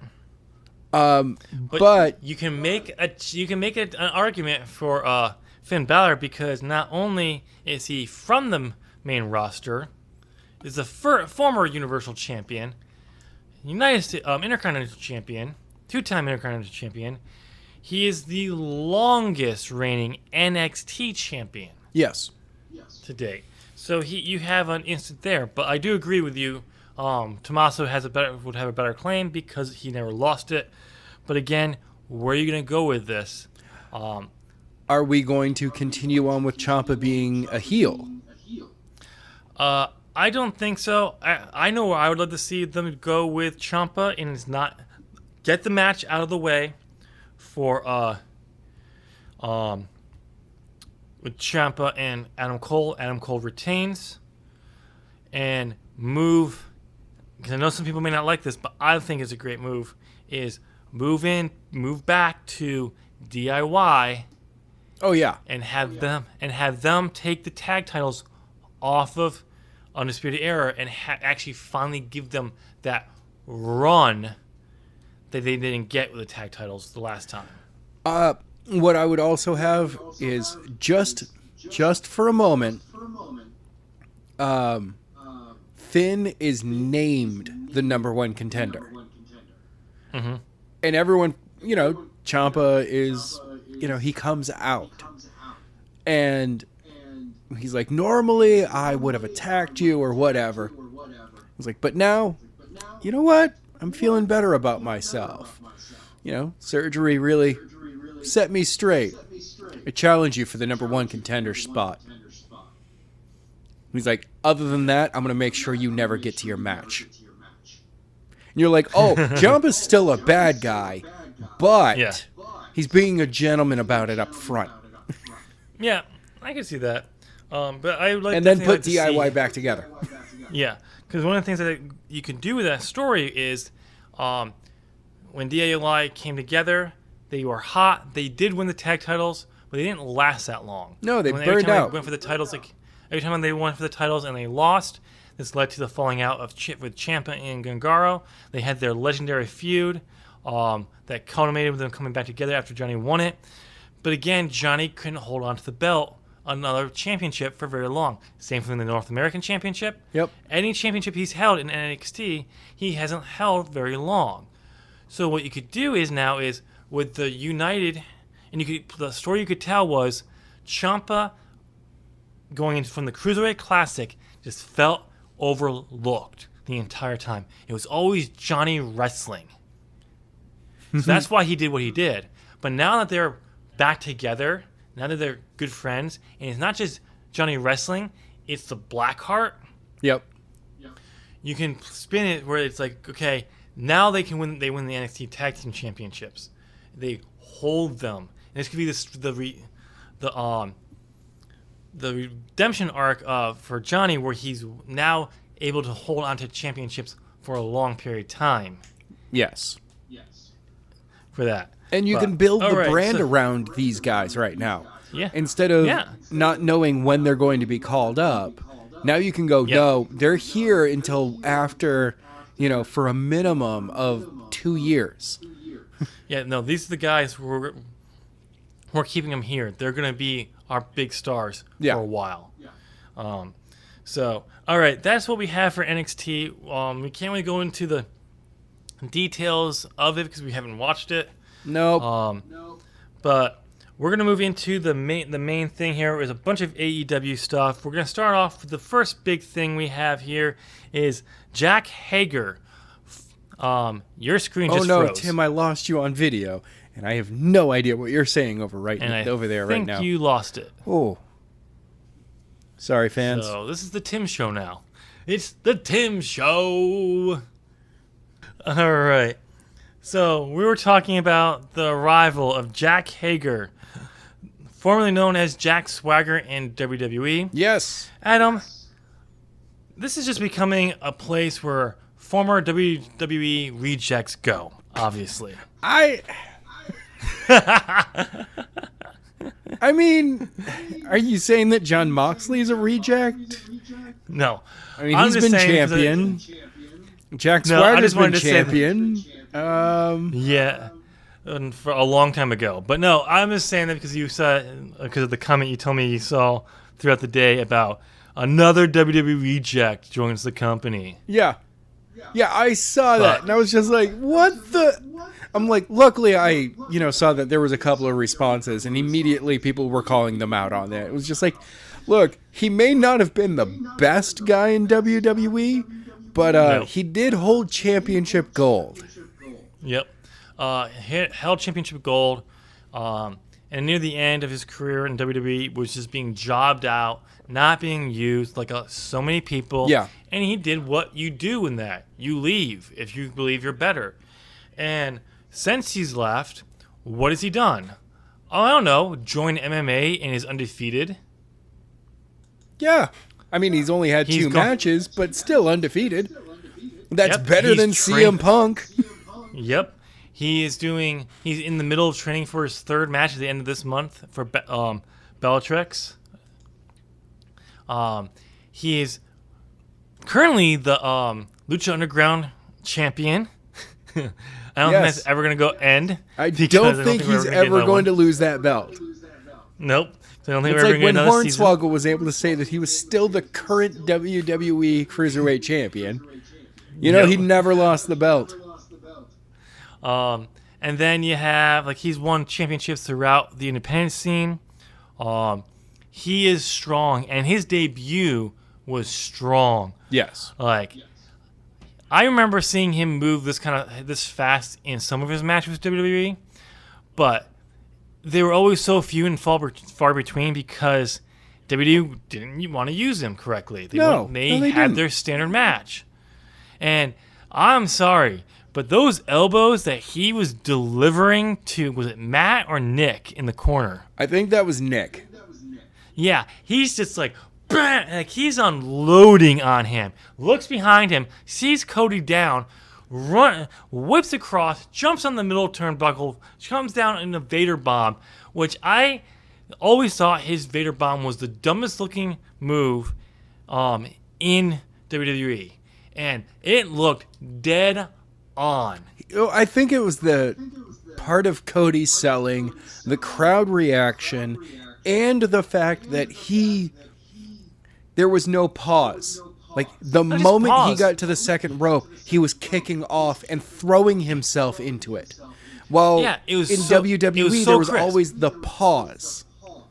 But you can make an argument for Finn Balor, because not only is he from the main roster, is the former Universal Champion, United States Intercontinental Champion, 2-time Intercontinental Champion. He is the longest reigning NXT champion. Yes. To date. So you have an instant there, but I do agree with you. Tommaso would have a better claim because he never lost it. But again, where are you going to go with this? Are we going to continue on with Ciampa being a heel? I don't think so. I know where I would love to see them go with Ciampa, and it's not get the match out of the way for with Ciampa and Adam Cole. Adam Cole retains and move, because I know some people may not like this, but I think it's a great move, is move back to DIY. Oh yeah. And have them take the tag titles off of Undisputed Era and actually finally give them that run that they didn't get with the tag titles the last time. What I would also have is just for a moment, Finn is named the number one contender. Mm-hmm. And everyone, Ciampa is, he comes out. And he's like, normally I would have attacked you or whatever. He's like, but now, you know what? I'm feeling better about myself. Surgery really set me straight. I challenge you for the number one contender spot. He's like, other than that, I'm going to make sure you never get to your match. And you're like, oh, Ciampa's still a bad guy, but he's being a gentleman about it up front. Yeah, I can see that. But I would like and then put DIY back together. Yeah, because one of the things that you can do with that story is when DIY came together, they were hot. They did win the tag titles, but they didn't last that long. No, they burned every time out. They went for the titles, every time they went for the titles and they lost, this led to the falling out of with Ciampa and Gangaro. They had their legendary feud that culminated with them coming back together after Johnny won it. But again, Johnny couldn't hold on to the belt, another championship, for very long. Same thing in the North American Championship. Yep. Any championship he's held in NXT, he hasn't held very long. So what you could do is with the United, and the story you could tell was Ciampa going in from the Cruiserweight Classic just felt overlooked the entire time. It was always Johnny wrestling. So that's why he did what he did. But now that they're back together, now that they're good friends, and it's not just Johnny wrestling, it's the Blackheart. Yep. You can spin it where it's like, okay, now they win the NXT Tag Team Championships. They hold them. And this could be the redemption arc for Johnny, where he's now able to hold onto championships for a long period of time. Yes. For that. And you can build the brand around these guys right now. Yeah. Instead of not knowing when they're going to be called up, now you can go, no, they're here until after, for a minimum of 2 years. Yeah, no, these are the guys who are keeping them here. They're going to be our big stars for a while. So, all right, that's what we have for NXT. We can't really go into the details of it because we haven't watched it. Nope. But we're going to move into the main thing here. Is a bunch of AEW stuff. We're going to start off with the first big thing we have here is Jack Hager. Your screen just froze. Oh no, Tim, I lost you on video, and I have no idea what you're saying over there right now. I think you lost it. Oh. Sorry, fans. So this is the Tim Show now. It's the Tim Show. All right. So we were talking about the arrival of Jack Hager, formerly known as Jack Swagger in WWE. Yes. Adam, this is just becoming a place where former WWE rejects go, obviously. I mean, are you saying that Jon Moxley's a reject? No. I mean, I'm he's just been saying 'cause champion. Jack No, I Swagger's just been wanted to say that- champion. Yeah, and for a long time ago. But no, I'm just saying that because you said because of the comment you told me you saw throughout the day about another WWE reject joins the company. Yeah. Yeah, I saw that, and I was just like, what the... I'm like, luckily I, saw that there was a couple of responses, and immediately people were calling them out on that. It was just like, look, he may not have been the best guy in WWE, but No. he did hold championship gold. Yep. Held championship gold, and near the end of his career in WWE was just being jobbed out, not being used like so many people. Yeah. And he did what you do in that. You leave if you believe you're better. And since he's left, what has he done? Oh, I don't know. Join MMA and is undefeated. Yeah. I mean, he's only had He's two gone- matches, but still undefeated. That's Yep, better he's than CM Punk. Yep. He's in the middle of training for his third match at the end of this month for Bellatrix. He is currently the Lucha Underground champion. I don't think Yes. that's ever going to go end. I because don't think we're he's gonna get ever another going one. to lose that belt. Nope. So I don't think It's we're ever like going to when get another season. Hornswoggle was able to say that he was still the current WWE Cruiserweight Champion. Yep. He never lost the belt. And then you have he's won championships throughout the independent scene. He is strong, and his debut was strong. Yes. I remember seeing him move this fast in some of his matches with WWE, but they were always so few and far between because WWE didn't want to use him correctly. They they had didn't. their standard match. And I'm sorry, but those elbows that he was delivering to, was it Matt or Nick in the corner? I think that was Nick. Yeah, he's just bam, he's unloading on him. Looks behind him, sees Cody down, whips across, jumps on the middle turnbuckle, comes down in a Vader bomb, which I always thought his Vader bomb was the dumbest looking move in WWE. And it looked dead on. I think it was the part of Cody selling, the crowd reaction, and the fact that there was no pause. The just moment he pause. got to the second rope, he was kicking off and throwing himself into it. While Yeah, it was in so- WWE, it was so there was crisp. always the pause.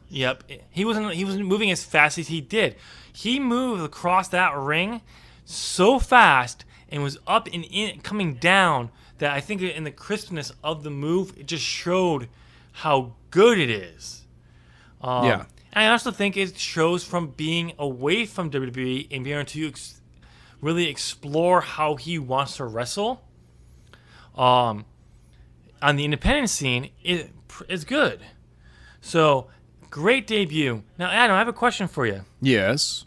Yep, he wasn't moving as fast as he did. He moved across that ring so fast and was up and in, coming down, that I think in the crispness of the move, it just showed how good it is. Yeah. And I also think it shows from being away from WWE and being able to really explore how he wants to wrestle. On the independent scene, it's good. So, great debut. Now, Adam, I have a question for you. Yes.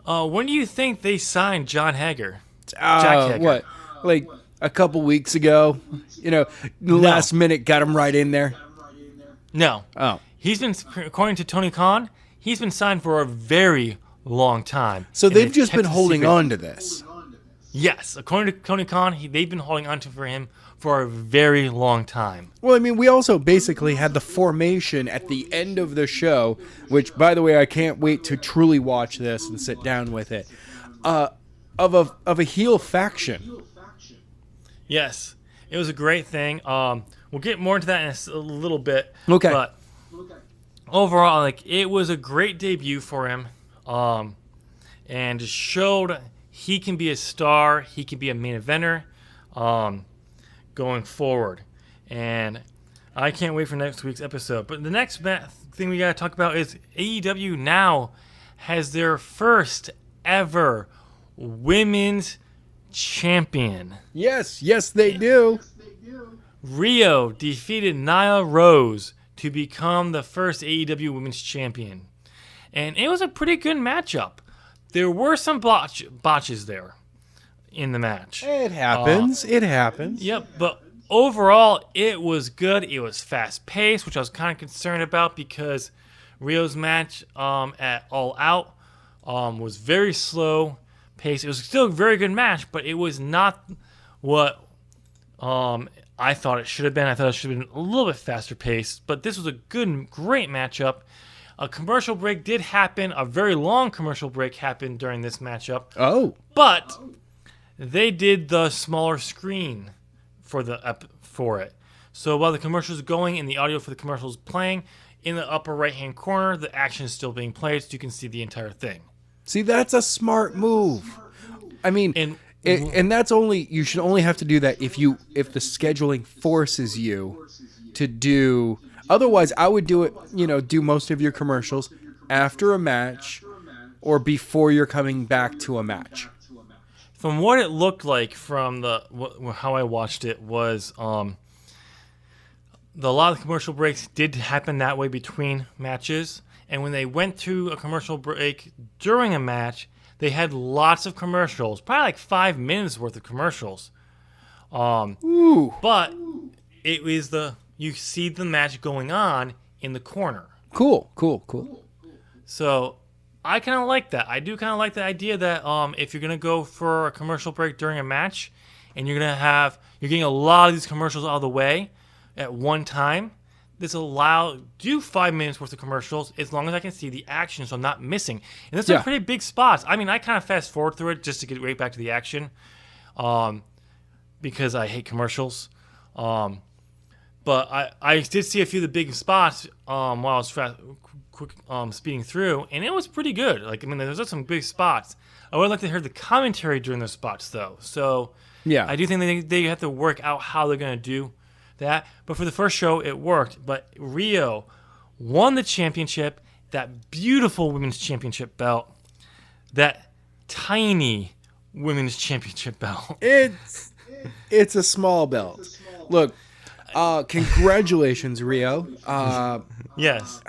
When do you think they signed John Hager? Jack Hager. What? A couple weeks ago? Last minute got him right in there. No. Oh. He's been, according to Tony Khan, he's been signed for a very long time. So And they've just kept been it holding secret. on to this. Yes, according to Tony Khan, they've been holding on to for him for a very long time. Well, I mean, we also basically had the formation at the end of the show, which, by the way, I can't wait to truly watch this and sit down with it, of a heel faction. Yes, it was a great thing. We'll get more into that in a little bit. Okay. But overall, it was a great debut for him, and just showed he can be a star. He can be a main eventer, going forward. And I can't wait for next week's episode. But the next thing we gotta talk about is AEW now has their first ever women's champion. Yes, they do. Rio defeated Nia Rose to become the first AEW Women's Champion. And it was a pretty good matchup. There were some botches there in the match. It happens. It happens. Yep, but overall, it was good. It was fast paced, which I was kind of concerned about because Rio's match at All Out was very slow paced. It was still a very good match, but it was not what I thought it should have been. I thought it should have been a little bit faster paced, but this was a great matchup. A commercial break did happen. A very long commercial break happened during this matchup. Oh. But they did the smaller screen for it. So while the commercial is going and the audio for the commercial is playing, in the upper right-hand corner, the action is still being played, so you can see the entire thing. See, that's a smart move. I mean, and that's only, you should only have to do that if the scheduling forces you to do. Otherwise, I would do it, do most of your commercials after a match or before you're coming back to a match. From what it looked like from how I watched it was a lot of the commercial breaks did happen that way between matches. And when they went to a commercial break during a match, they had lots of commercials, probably like 5 minutes worth of commercials. Ooh. But it was you see the match going on in the corner. Cool. So I kind of like that. I do kind of like the idea that if you're going to go for a commercial break during a match and you're getting a lot of these commercials out of the way at one time, do 5 minutes worth of commercials as long as I can see the action so I'm not missing. And there's some pretty big spots. I mean, I kind of fast forward through it just to get right back to the action because I hate commercials. But I did see a few of the big spots while I was speeding through, and it was pretty good. Like, I mean, there's some big spots. I would like to hear the commentary during those spots, though. So yeah, I do think they have to work out how they're going to do that. But for the first show, it worked. But Rio won the championship, that beautiful women's championship belt, that tiny women's championship belt. It's a small belt. Look, congratulations, Rio. Yes.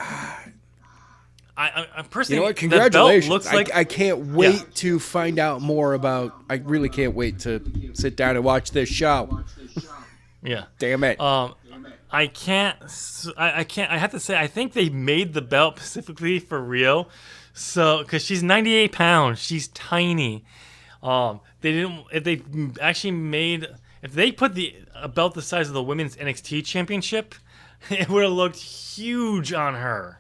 I personally, you know what? Congratulations. Looks like, I can't wait to find out more about. I really can't wait to sit down and watch this show. Yeah. Damn it. I can't. I have to say, I think they made the belt specifically for Rio, so because she's 98 pounds, she's tiny. They didn't. If they actually made. If they put a belt the size of the women's NXT championship, it would have looked huge on her.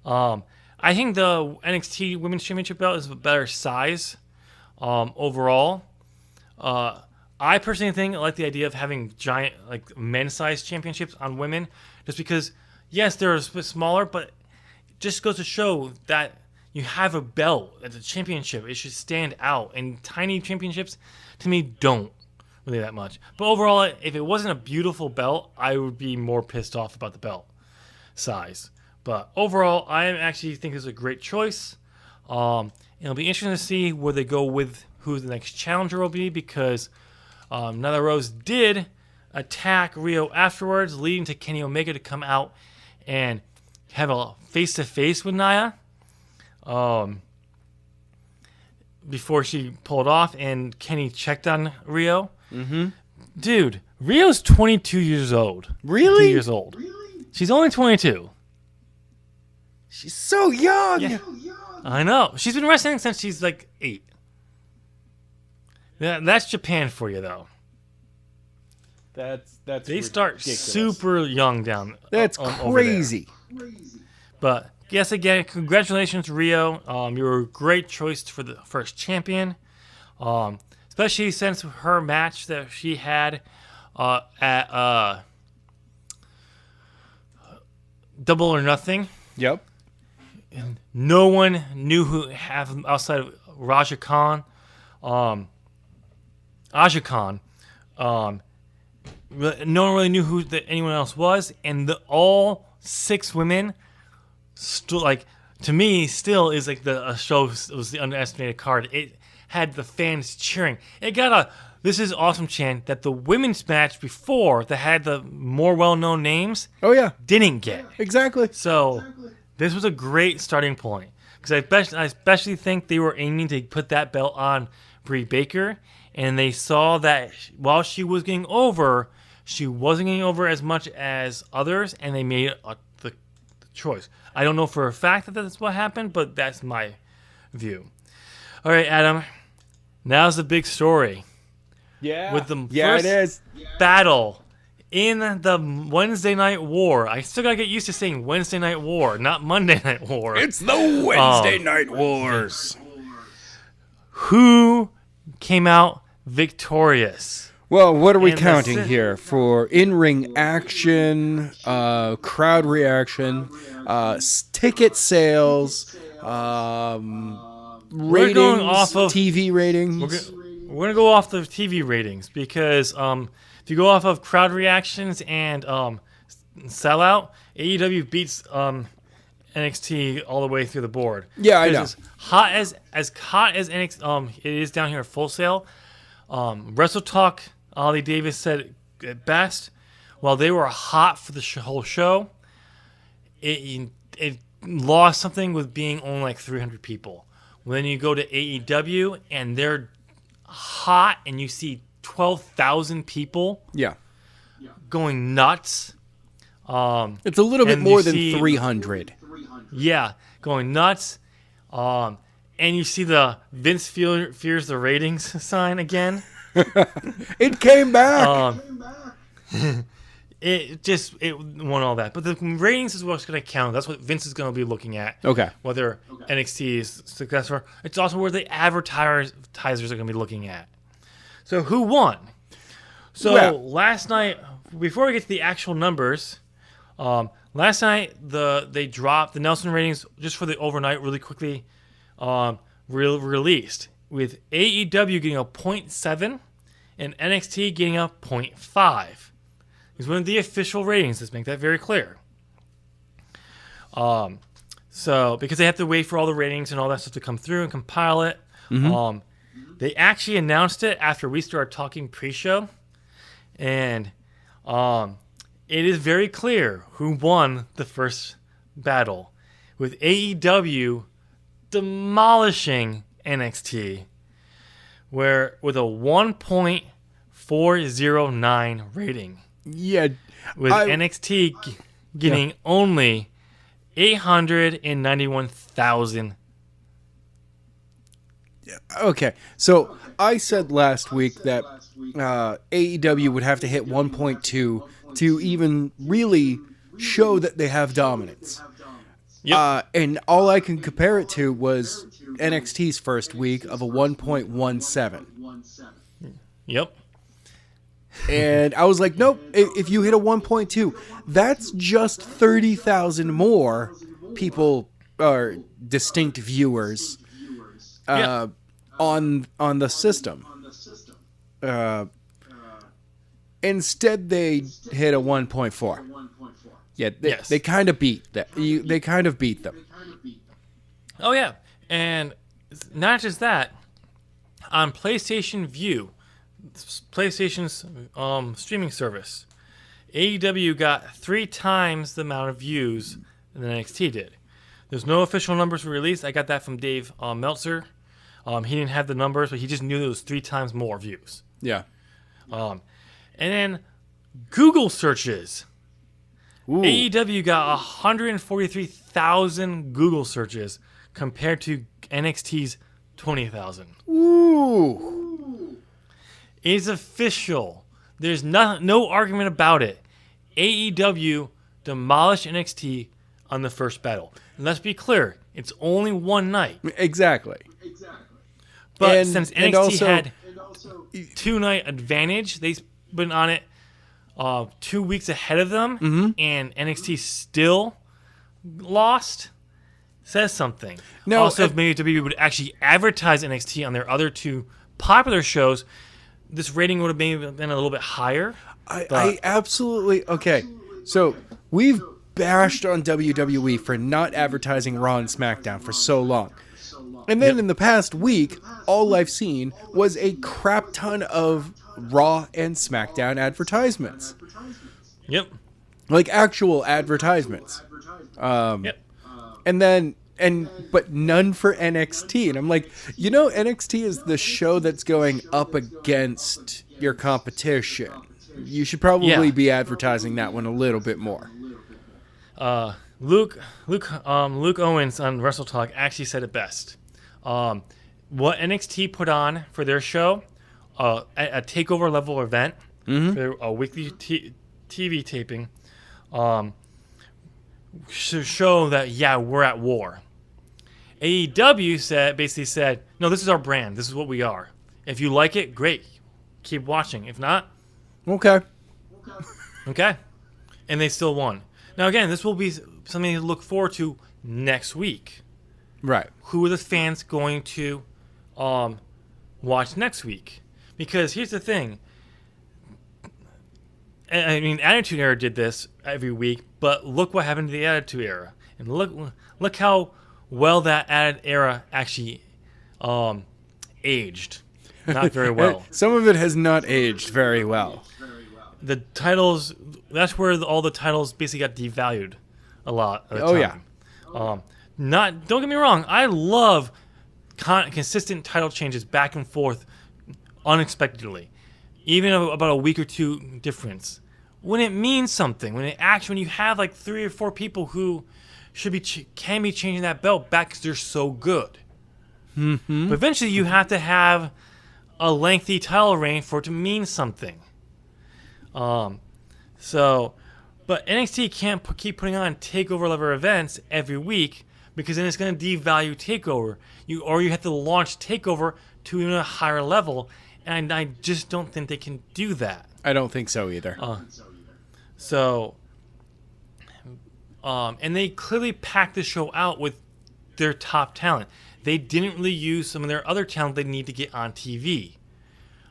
I think the NXT women's championship belt is a better size overall. I personally think I like the idea of having giant, like men's-sized championships on women, just because, yes, they're a bit smaller, but it just goes to show that you have a belt as a championship. It should stand out, and tiny championships, to me, don't really that much. But overall, if it wasn't a beautiful belt, I would be more pissed off about the belt size. But overall, I actually think it's a great choice. It'll be interesting to see where they go with who the next challenger will be, because Nyla Rose did attack Rio afterwards, leading to Kenny Omega to come out and have a face-to-face with Nia before she pulled off, and Kenny checked on Rio. Mm-hmm. Dude, Rio's 22 years old. Really? 2 years old. Really? She's only 22. She's so young. Yeah. I know. She's been wrestling since she's like 8. Yeah, that's Japan for you, though. That's they start ridiculous. Super young down. That's crazy. But yes, again, congratulations, Rio. You were a great choice for the first champion. Especially since her match that she had at Double or Nothing. Yep. And no one knew who outside of Raja Khan. Aja Khan. No one really knew who anyone else was, and all 6 women, to me, still is like a show. It was the underestimated card. It had the fans cheering. It got a "This is awesome" chant that the women's match before that had the more well-known names. Oh yeah, didn't get exactly. So this was a great starting point, because I especially think they were aiming to put that belt on Brie Baker, and they saw that while she was getting over, she wasn't getting over as much as others, and they made the choice. I don't know for a fact that that's what happened, but that's my view. All right, Adam. Now's the big story. Yeah. With the it is. battle in the Wednesday Night War. I still gotta get used to saying Wednesday Night War, not Monday Night War. It's the Wednesday Night Wars. Who came out victorious? Well, what are we And counting here for in-ring action, crowd reaction, ticket sales, ratings, going off of- TV ratings? We're gonna go off the TV ratings because if you go off of crowd reactions and sellout, AEW beats NXT all the way through the board. Yeah, I know. As hot as NXT it is down here at Full Sail. Wrestle Talk, Ollie Davis said it best. While they were hot for the whole show, it lost something with being only like 300 people. When you go to AEW and they're hot and you see 12,000 people Yeah. going nuts. It's a little bit and more you than see- 300. Yeah, going nuts. And you see the Vince fears the ratings sign again. It came back. It won all that. But the ratings is what's going to count. That's what Vince is going to be looking at. Okay. Whether NXT is successful. It's also where the advertisers are going to be looking at. So who won? So Well- last night, before we get to the actual numbers, last night they dropped the Nelson ratings just for the overnight really quickly released, with AEW getting a 0.7 and NXT getting a 0.5. These were the official ratings. Let's make that very clear. So because they have to wait for all the ratings and all that stuff to come through and compile it. They actually announced it after we started talking pre-show, and it is very clear who won the first battle, with AEW demolishing NXT, with a 1.409 rating, Yeah. with NXT getting only 891,000. Okay. So I said last week that AEW would have to hit 1.2 to even really show that they have dominance. Yep. And all I can compare it to was NXT's first week of a 1.17. Yep. And I was like, nope, if you hit a 1.2, that's just 30,000 more people, or distinct viewers, on the system. Instead, they hit a 1.4. Yeah, they kind of beat that. They kind of beat them. Oh yeah, and not just that. On PlayStation View, PlayStation's streaming service, AEW got 3 times the amount of views than NXT did. There's no official numbers released. I got that from Dave Meltzer. He didn't have the numbers, but he just knew it was 3 times more views. Yeah. And then Google searches. Ooh. AEW got 143,000 Google searches compared to NXT's 20,000. Ooh. It's official. There's no argument about it. AEW demolished NXT on the first battle. And let's be clear, it's only one night. Exactly. But And- since and NXT also- had 2-night advantage, they've been on it 2 weeks ahead of them, and NXT still lost. Says something. No, Also, if maybe WWE would actually advertise NXT on their other 2 popular shows, this rating would have maybe been a little bit higher. I absolutely okay. So we've bashed on WWE for not advertising Raw and SmackDown for so long. And then in the past week, all I've seen was a crap ton of Raw and SmackDown advertisements. Yep. Like actual advertisements. Yep. But none for NXT. And I'm like, NXT is the show that's going up against your competition. you should probably Yeah. be advertising that one a little bit more. Luke Owens on Wrestle Talk actually said it best. What NXT put on for their show, a takeover level event for a weekly TV taping, to show that we're at war. AEW basically said, no, this is our brand. This is what we are. If you like it, great, keep watching. If not, Okay. okay. And they still won. Now again, this will be something to look forward to next week. Right. Who are the fans going to watch next week? Because here's the thing. I mean, Attitude Era did this every week, but look what happened to the Attitude Era, and look how well that Attitude Era actually aged. Not very well. Some of it has not aged very well. The titles, that's where all the titles basically got devalued a lot of the Oh, time. Don't get me wrong, I love consistent title changes back and forth unexpectedly. Even about a week or two difference. When it means something, when you have like 3 or 4 people who should be can be changing that belt back because they're so good. But eventually you have to have a lengthy title reign for it to mean something. But NXT can't keep putting on takeover level events every week because then it's going to devalue takeover. You have to launch takeover to even a higher level, and I just don't think they can do that. I don't think so either. And they clearly packed the show out with their top talent. They didn't really use some of their other talent they need to get on TV.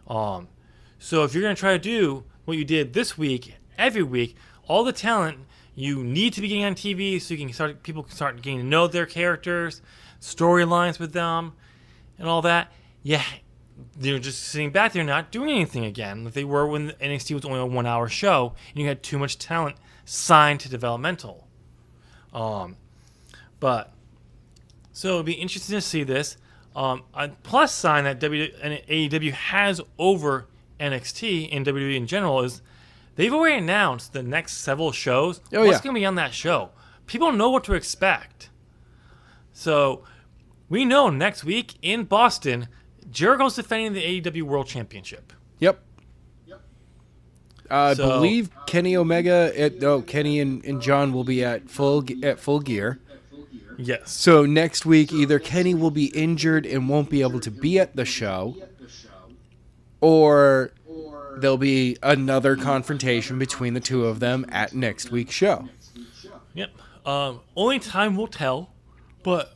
So if you're going to try to do what you did this week, every week, all the talent you need to be getting on TV so people can start getting to know their characters, storylines with them, and all that. Yeah, they're just sitting back there not doing anything again, like they were when NXT was only a 1-hour show and you had too much talent signed to developmental. But so it'd be interesting to see this. A plus sign that AEW has over NXT and WWE in general is they've already announced the next several shows. What's going to be on that show? People know what to expect. So we know next week in Boston, Jericho's defending the AEW World Championship. Yep. I believe Kenny Omega, Kenny and John will be at full gear. Yes. So next week, either Kenny will be injured and won't be able to be at the show, or there'll be another confrontation between the two of them at next week's show. Yep. Only time will tell, but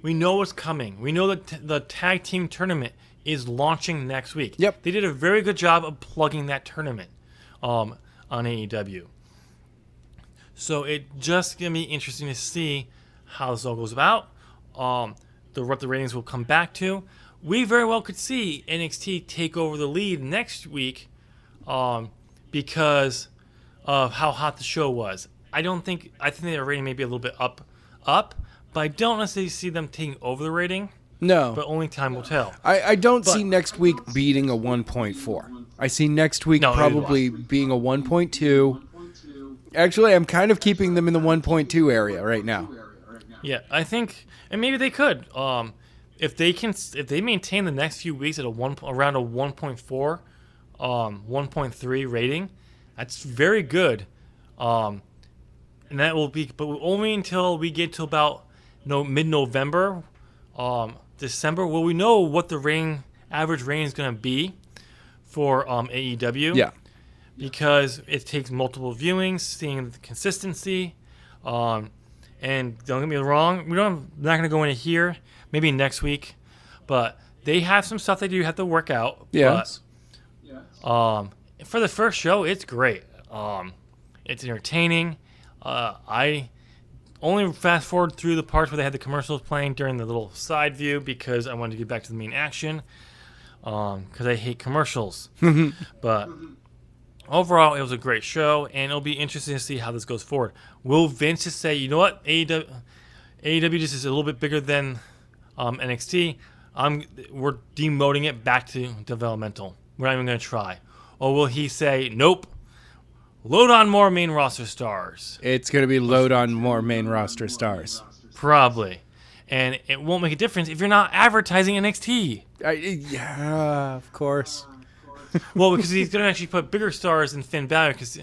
we know what's coming. We know that the tag team tournament is launching next week. Yep. They did a very good job of plugging that tournament on AEW. So it's just going to be interesting to see how this all goes about. What the ratings will come back to. We very well could see NXT take over the lead next week because of how hot the show was. I think their rating may be a little bit up, but I don't necessarily see them taking over the rating. No. But only time will tell. I don't see next week beating a 1.4. I see next week probably being a 1.2. Actually, I'm kind of keeping them in the 1.2 area right now. Yeah, I think, and maybe they could. If they maintain the next few weeks at around a 1.4, 1.3 rating, that's very good. And that will be, but only until we get to about mid-November, December. Will we know what the average rating is going to be for AEW? Yeah. Because it takes multiple viewings, seeing the consistency. And don't get me wrong, we're not going to go into here. Maybe next week. But they have some stuff they do have to work out. Yes. But, for the first show, it's great. It's entertaining. I only fast forward through the parts where they had the commercials playing during the little side view because I wanted to get back to the main action. Because I hate commercials. But overall, it was a great show, and it'll be interesting to see how this goes forward. Will Vince just say, you know what, AEW just is a little bit bigger than NXT. We're demoting it back to developmental. We're not even going to try. or will he say, nope, load on more main roster stars? It's going to be load on more main roster stars. Probably. And it won't make a difference if you're not advertising NXT. Yeah, of course. Well, because he's going to actually put bigger stars than Finn Balor, because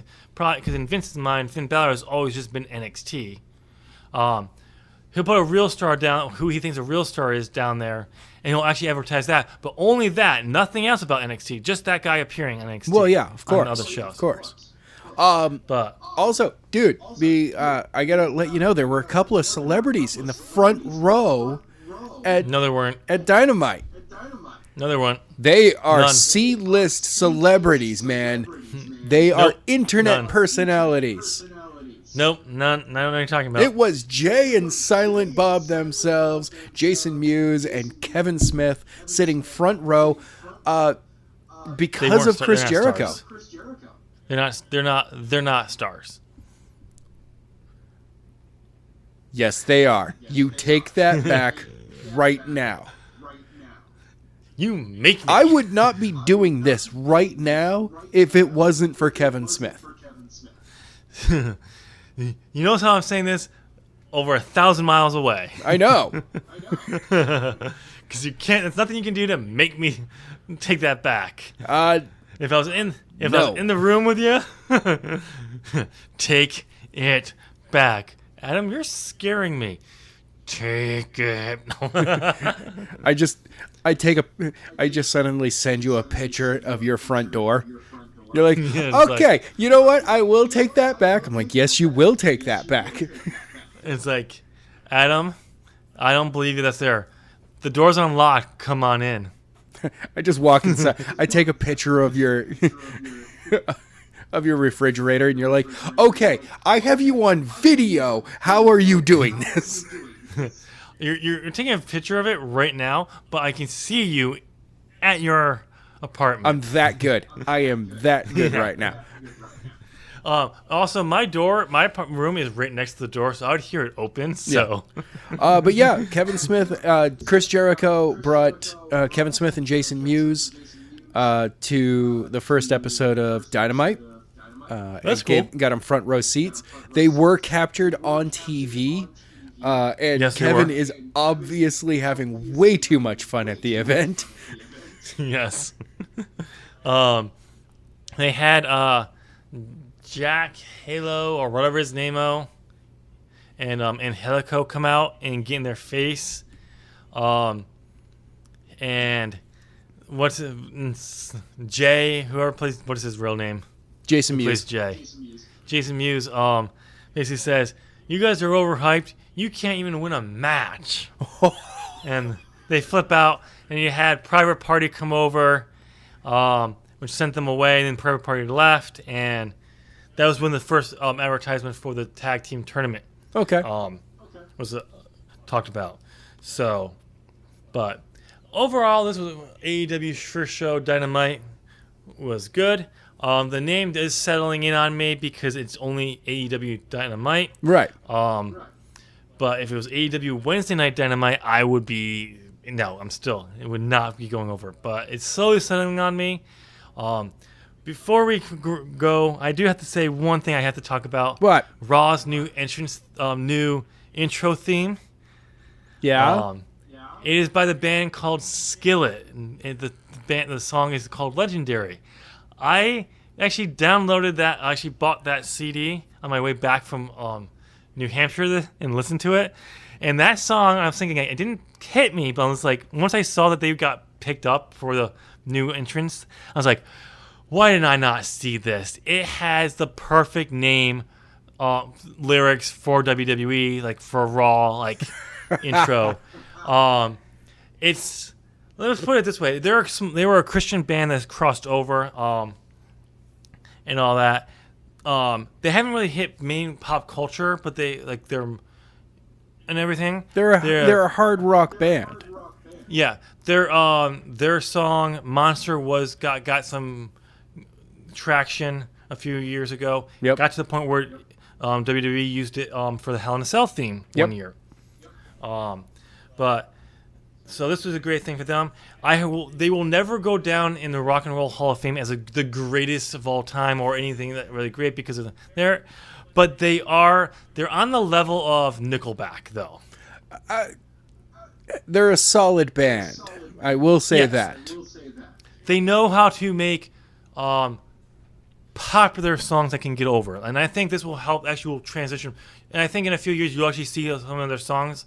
in Vince's mind, Finn Balor has always just been NXT. He'll put a real star down, who he thinks a real star is down there, and he'll actually advertise that. But only that, nothing else about NXT. Just that guy appearing on NXT. Well, yeah, of course. On other shows. Of course. But Also, dude, I gotta let you know there were a couple of celebrities in the front row at no, there weren't. at Dynamite. No, there weren't. They are None. C-list celebrities, man. They are Nope, internet none. personalities. Nope, none. I don't know what you're talking about. It was Jay and Silent Bob themselves, Jason Mewes and Kevin Smith sitting front row because of Chris they're not Jericho. stars. They're not stars. Yes, they are. You take that back right now. You make me. I would not be doing this right now if it wasn't for Kevin Smith. You notice how I'm saying this? Over 1,000 miles away. I know. Because you can't. There's nothing you can do to make me take that back. If I was in the room with you, take it back, Adam. You're scaring me. Take it. I just suddenly send you a picture of your front door. You're like, Yeah, okay, you know what? I will take that back. I'm like, yes, you will take that back. It's like, Adam, I don't believe you. That's there. The door's unlocked. Come on in. I just walk inside. I take a picture of your refrigerator, and you're like, okay, I have you on video. How are you doing this? You're taking a picture of it right now, but I can see you at your apartment. I'm that good. I am that good right now. Also, my room is right next to the door, so I would hear it open. So, But yeah, Kevin Smith, Chris Jericho brought Kevin Smith and Jason Mewes to the first episode of Dynamite. That's cool. Got them front row seats. They were captured on TV. And Yes, they Kevin were. is obviously having way too much fun at the event. yes. They had Jack Halo or whatever his name and Helico come out and get in their face. And what's Jay? Whoever plays, what is his real name? Jason Plays Mewes. Jay. Jason Mewes. Basically says, "You guys are overhyped. You can't even win a match." And they flip out, and you had Private Party come over, which sent them away. And then Private Party left, and that was when the first advertisement for the tag team tournament Okay. was talked about. So, but overall, this was AEW's first show. Dynamite was good. The name is settling in on me because it's only AEW Dynamite. Right. But if it was AEW Wednesday Night Dynamite, I would be it would not be going over. But it's slowly settling on me. Before we go, I do have to say one thing I have to talk about. What? Raw's new new intro theme. Yeah. It is by the band called Skillet, and the song is called Legendary. I actually downloaded that. I actually bought that CD on my way back from New Hampshire and listened to it. And that song, I was thinking, it didn't hit me, but I was like, once I saw that they got picked up for the new entrance, I was like, why did I not see this? It has the perfect name, lyrics for WWE, like for Raw, like intro. Let's put it this way: they were a Christian band that's crossed over, and all that. They haven't really hit main pop culture, but they're and everything. They're a hard rock band. Yeah, their song "Monster" got some traction a few years ago. Yep. Got to the point where WWE used it for the Hell in a Cell theme Yep. one year. But So this was a great thing for them. They will never go down in the Rock and Roll Hall of Fame as the greatest of all time or anything that really great because of but they're on the level of Nickelback though. They're a solid band. I will say Yes. that. They know how to make popular songs that can get over, and I think this will help. Actually, will transition. And I think in a few years you'll actually see some of their songs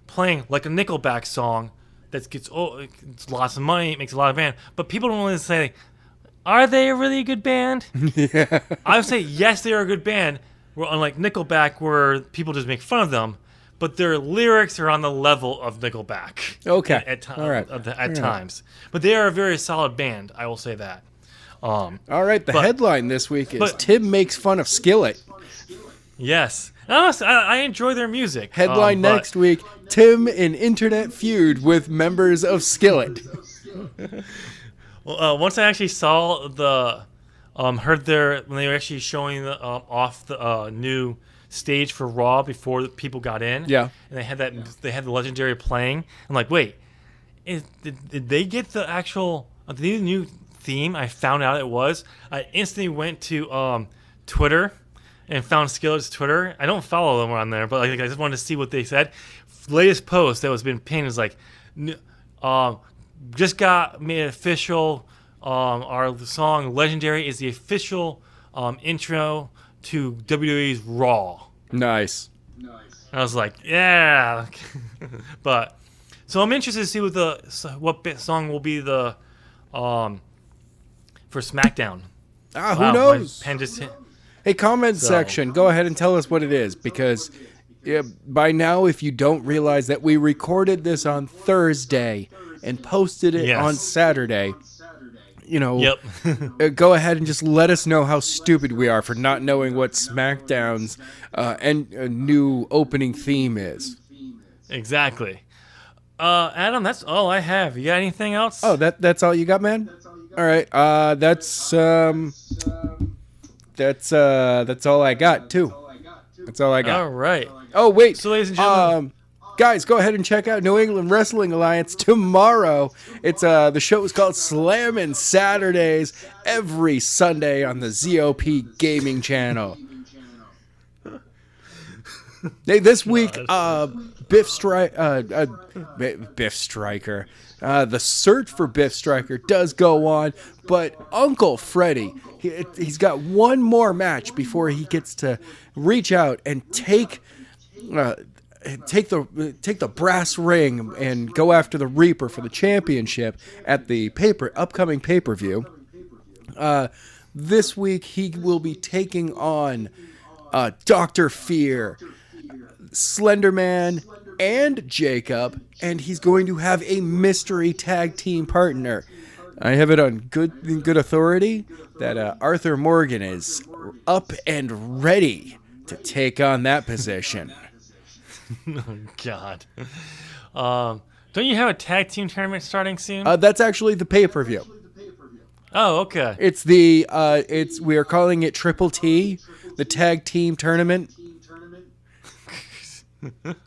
playing like a Nickelback song that gets it's lots of money, it makes a lot of band, but people don't really say, are they a really good band? Yeah. I would say yes, they are a good band. Where unlike Nickelback, where people just make fun of them, but their lyrics are on the level of Nickelback. Okay. All right. At times, but they are a very solid band. I will say that. All right. The headline this week is but- Tim makes fun of Skillet. Yes, and honestly, I enjoy their music. Headline but- next week: Tim in internet feud with members of Skillet. Well, once I actually saw heard when they were actually showing off the new stage for Raw before the people got in. Yeah. And they had the Legendary playing. I'm like, wait, did they get the actual the new theme? I found out it was. I instantly went to Twitter and found Skillet's Twitter. I don't follow them on there, but I just wanted to see what they said. Latest post that was been pinned is like, just got made official. Our song "Legendary" is the official intro to WWE's Raw. Nice. I was like, yeah, but so I'm interested to see what song will be the for SmackDown. Who Wow, my knows? pen just hit. Hey, comment section, go ahead and tell us what it is, because by now, if you don't realize that we recorded this on Thursday and posted it Yes. on Saturday, Yep. go ahead and just let us know how stupid we are for not knowing what SmackDown's new opening theme is. Exactly. Adam, that's all I have. You got anything else? Oh, that's all you got, man? All right. That's all I got too. That's all I got. all right. Oh, wait. So, ladies and gentlemen, Guys, go ahead and check out New England Wrestling Alliance tomorrow. It's the show is called Slammin' Saturdays every Sunday on the ZOP Gaming Channel. This week, Biff Striker, the search for Biff Striker does go on, but Uncle Freddy, he's got one more match before he gets to reach out and take the brass ring and go after the Reaper for the championship at the upcoming pay-per-view. This week he will be taking on Dr. Fear, Slenderman, and Jacob, and he's going to have a mystery tag team partner. I have it on good authority that Arthur Morgan is up and ready to take on that position. oh God. Don't you have a tag team tournament starting soon? That's actually the pay-per-view. oh, okay. It's we are calling it Triple T, the tag team tournament.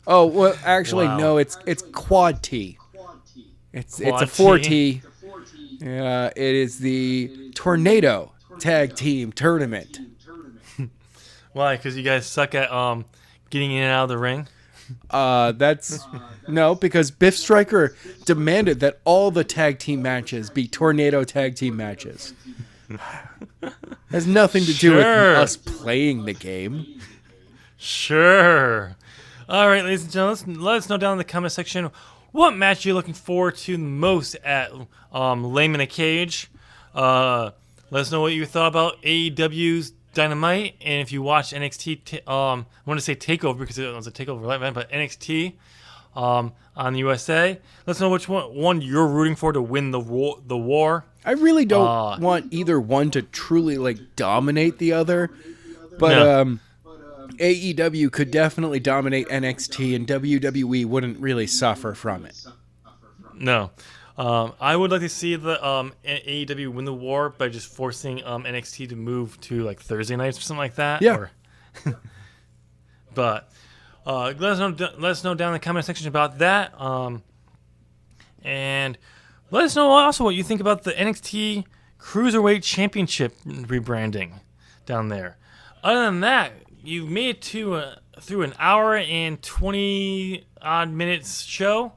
Oh, well, actually, Wow. no, it's Quad T. It's a Quad 4T. T. It is the Tornado Tag Team Tournament. Why? Because you guys suck at getting in and out of the ring. No, because Biff Striker demanded that all the tag team matches be Tornado Tag Team matches. Has nothing to do with Sure. us playing the game. Sure. All right, ladies and gentlemen, let us know down in the comment section what match you're looking forward to the most at Lame in a Cage. Let us know what you thought about AEW's Dynamite, and if you watched NXT, I want to say Takeover because it was a Takeover event, but NXT on the USA. Let us know which one you're rooting for to win the war. I really don't want either one to truly dominate the other, but No. AEW could definitely dominate NXT, and WWE wouldn't really suffer from it. No. I would like to see the AEW win the war by just forcing NXT to move to Thursday nights or something like that. Yeah. But let us know down in the comment section about that. And let us know also what you think about the NXT Cruiserweight Championship rebranding down there. Other than that, you've made it to through an hour and 20 odd minutes show.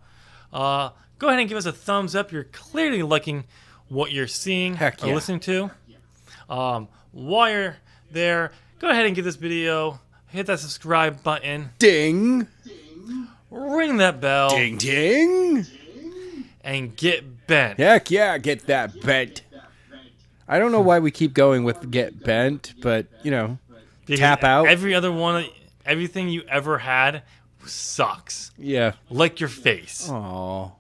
Go ahead and give us a thumbs up. You're clearly liking what you're seeing Heck or yeah. listening to. While you're there, go ahead and give this video, hit that subscribe button, Ding. ring that bell, Ding, ding. and get bent. Heck yeah, get that bent. I don't know why we keep going with get bent, but, Because tap out. Everything you ever had sucks. Yeah. Like your face. Aw.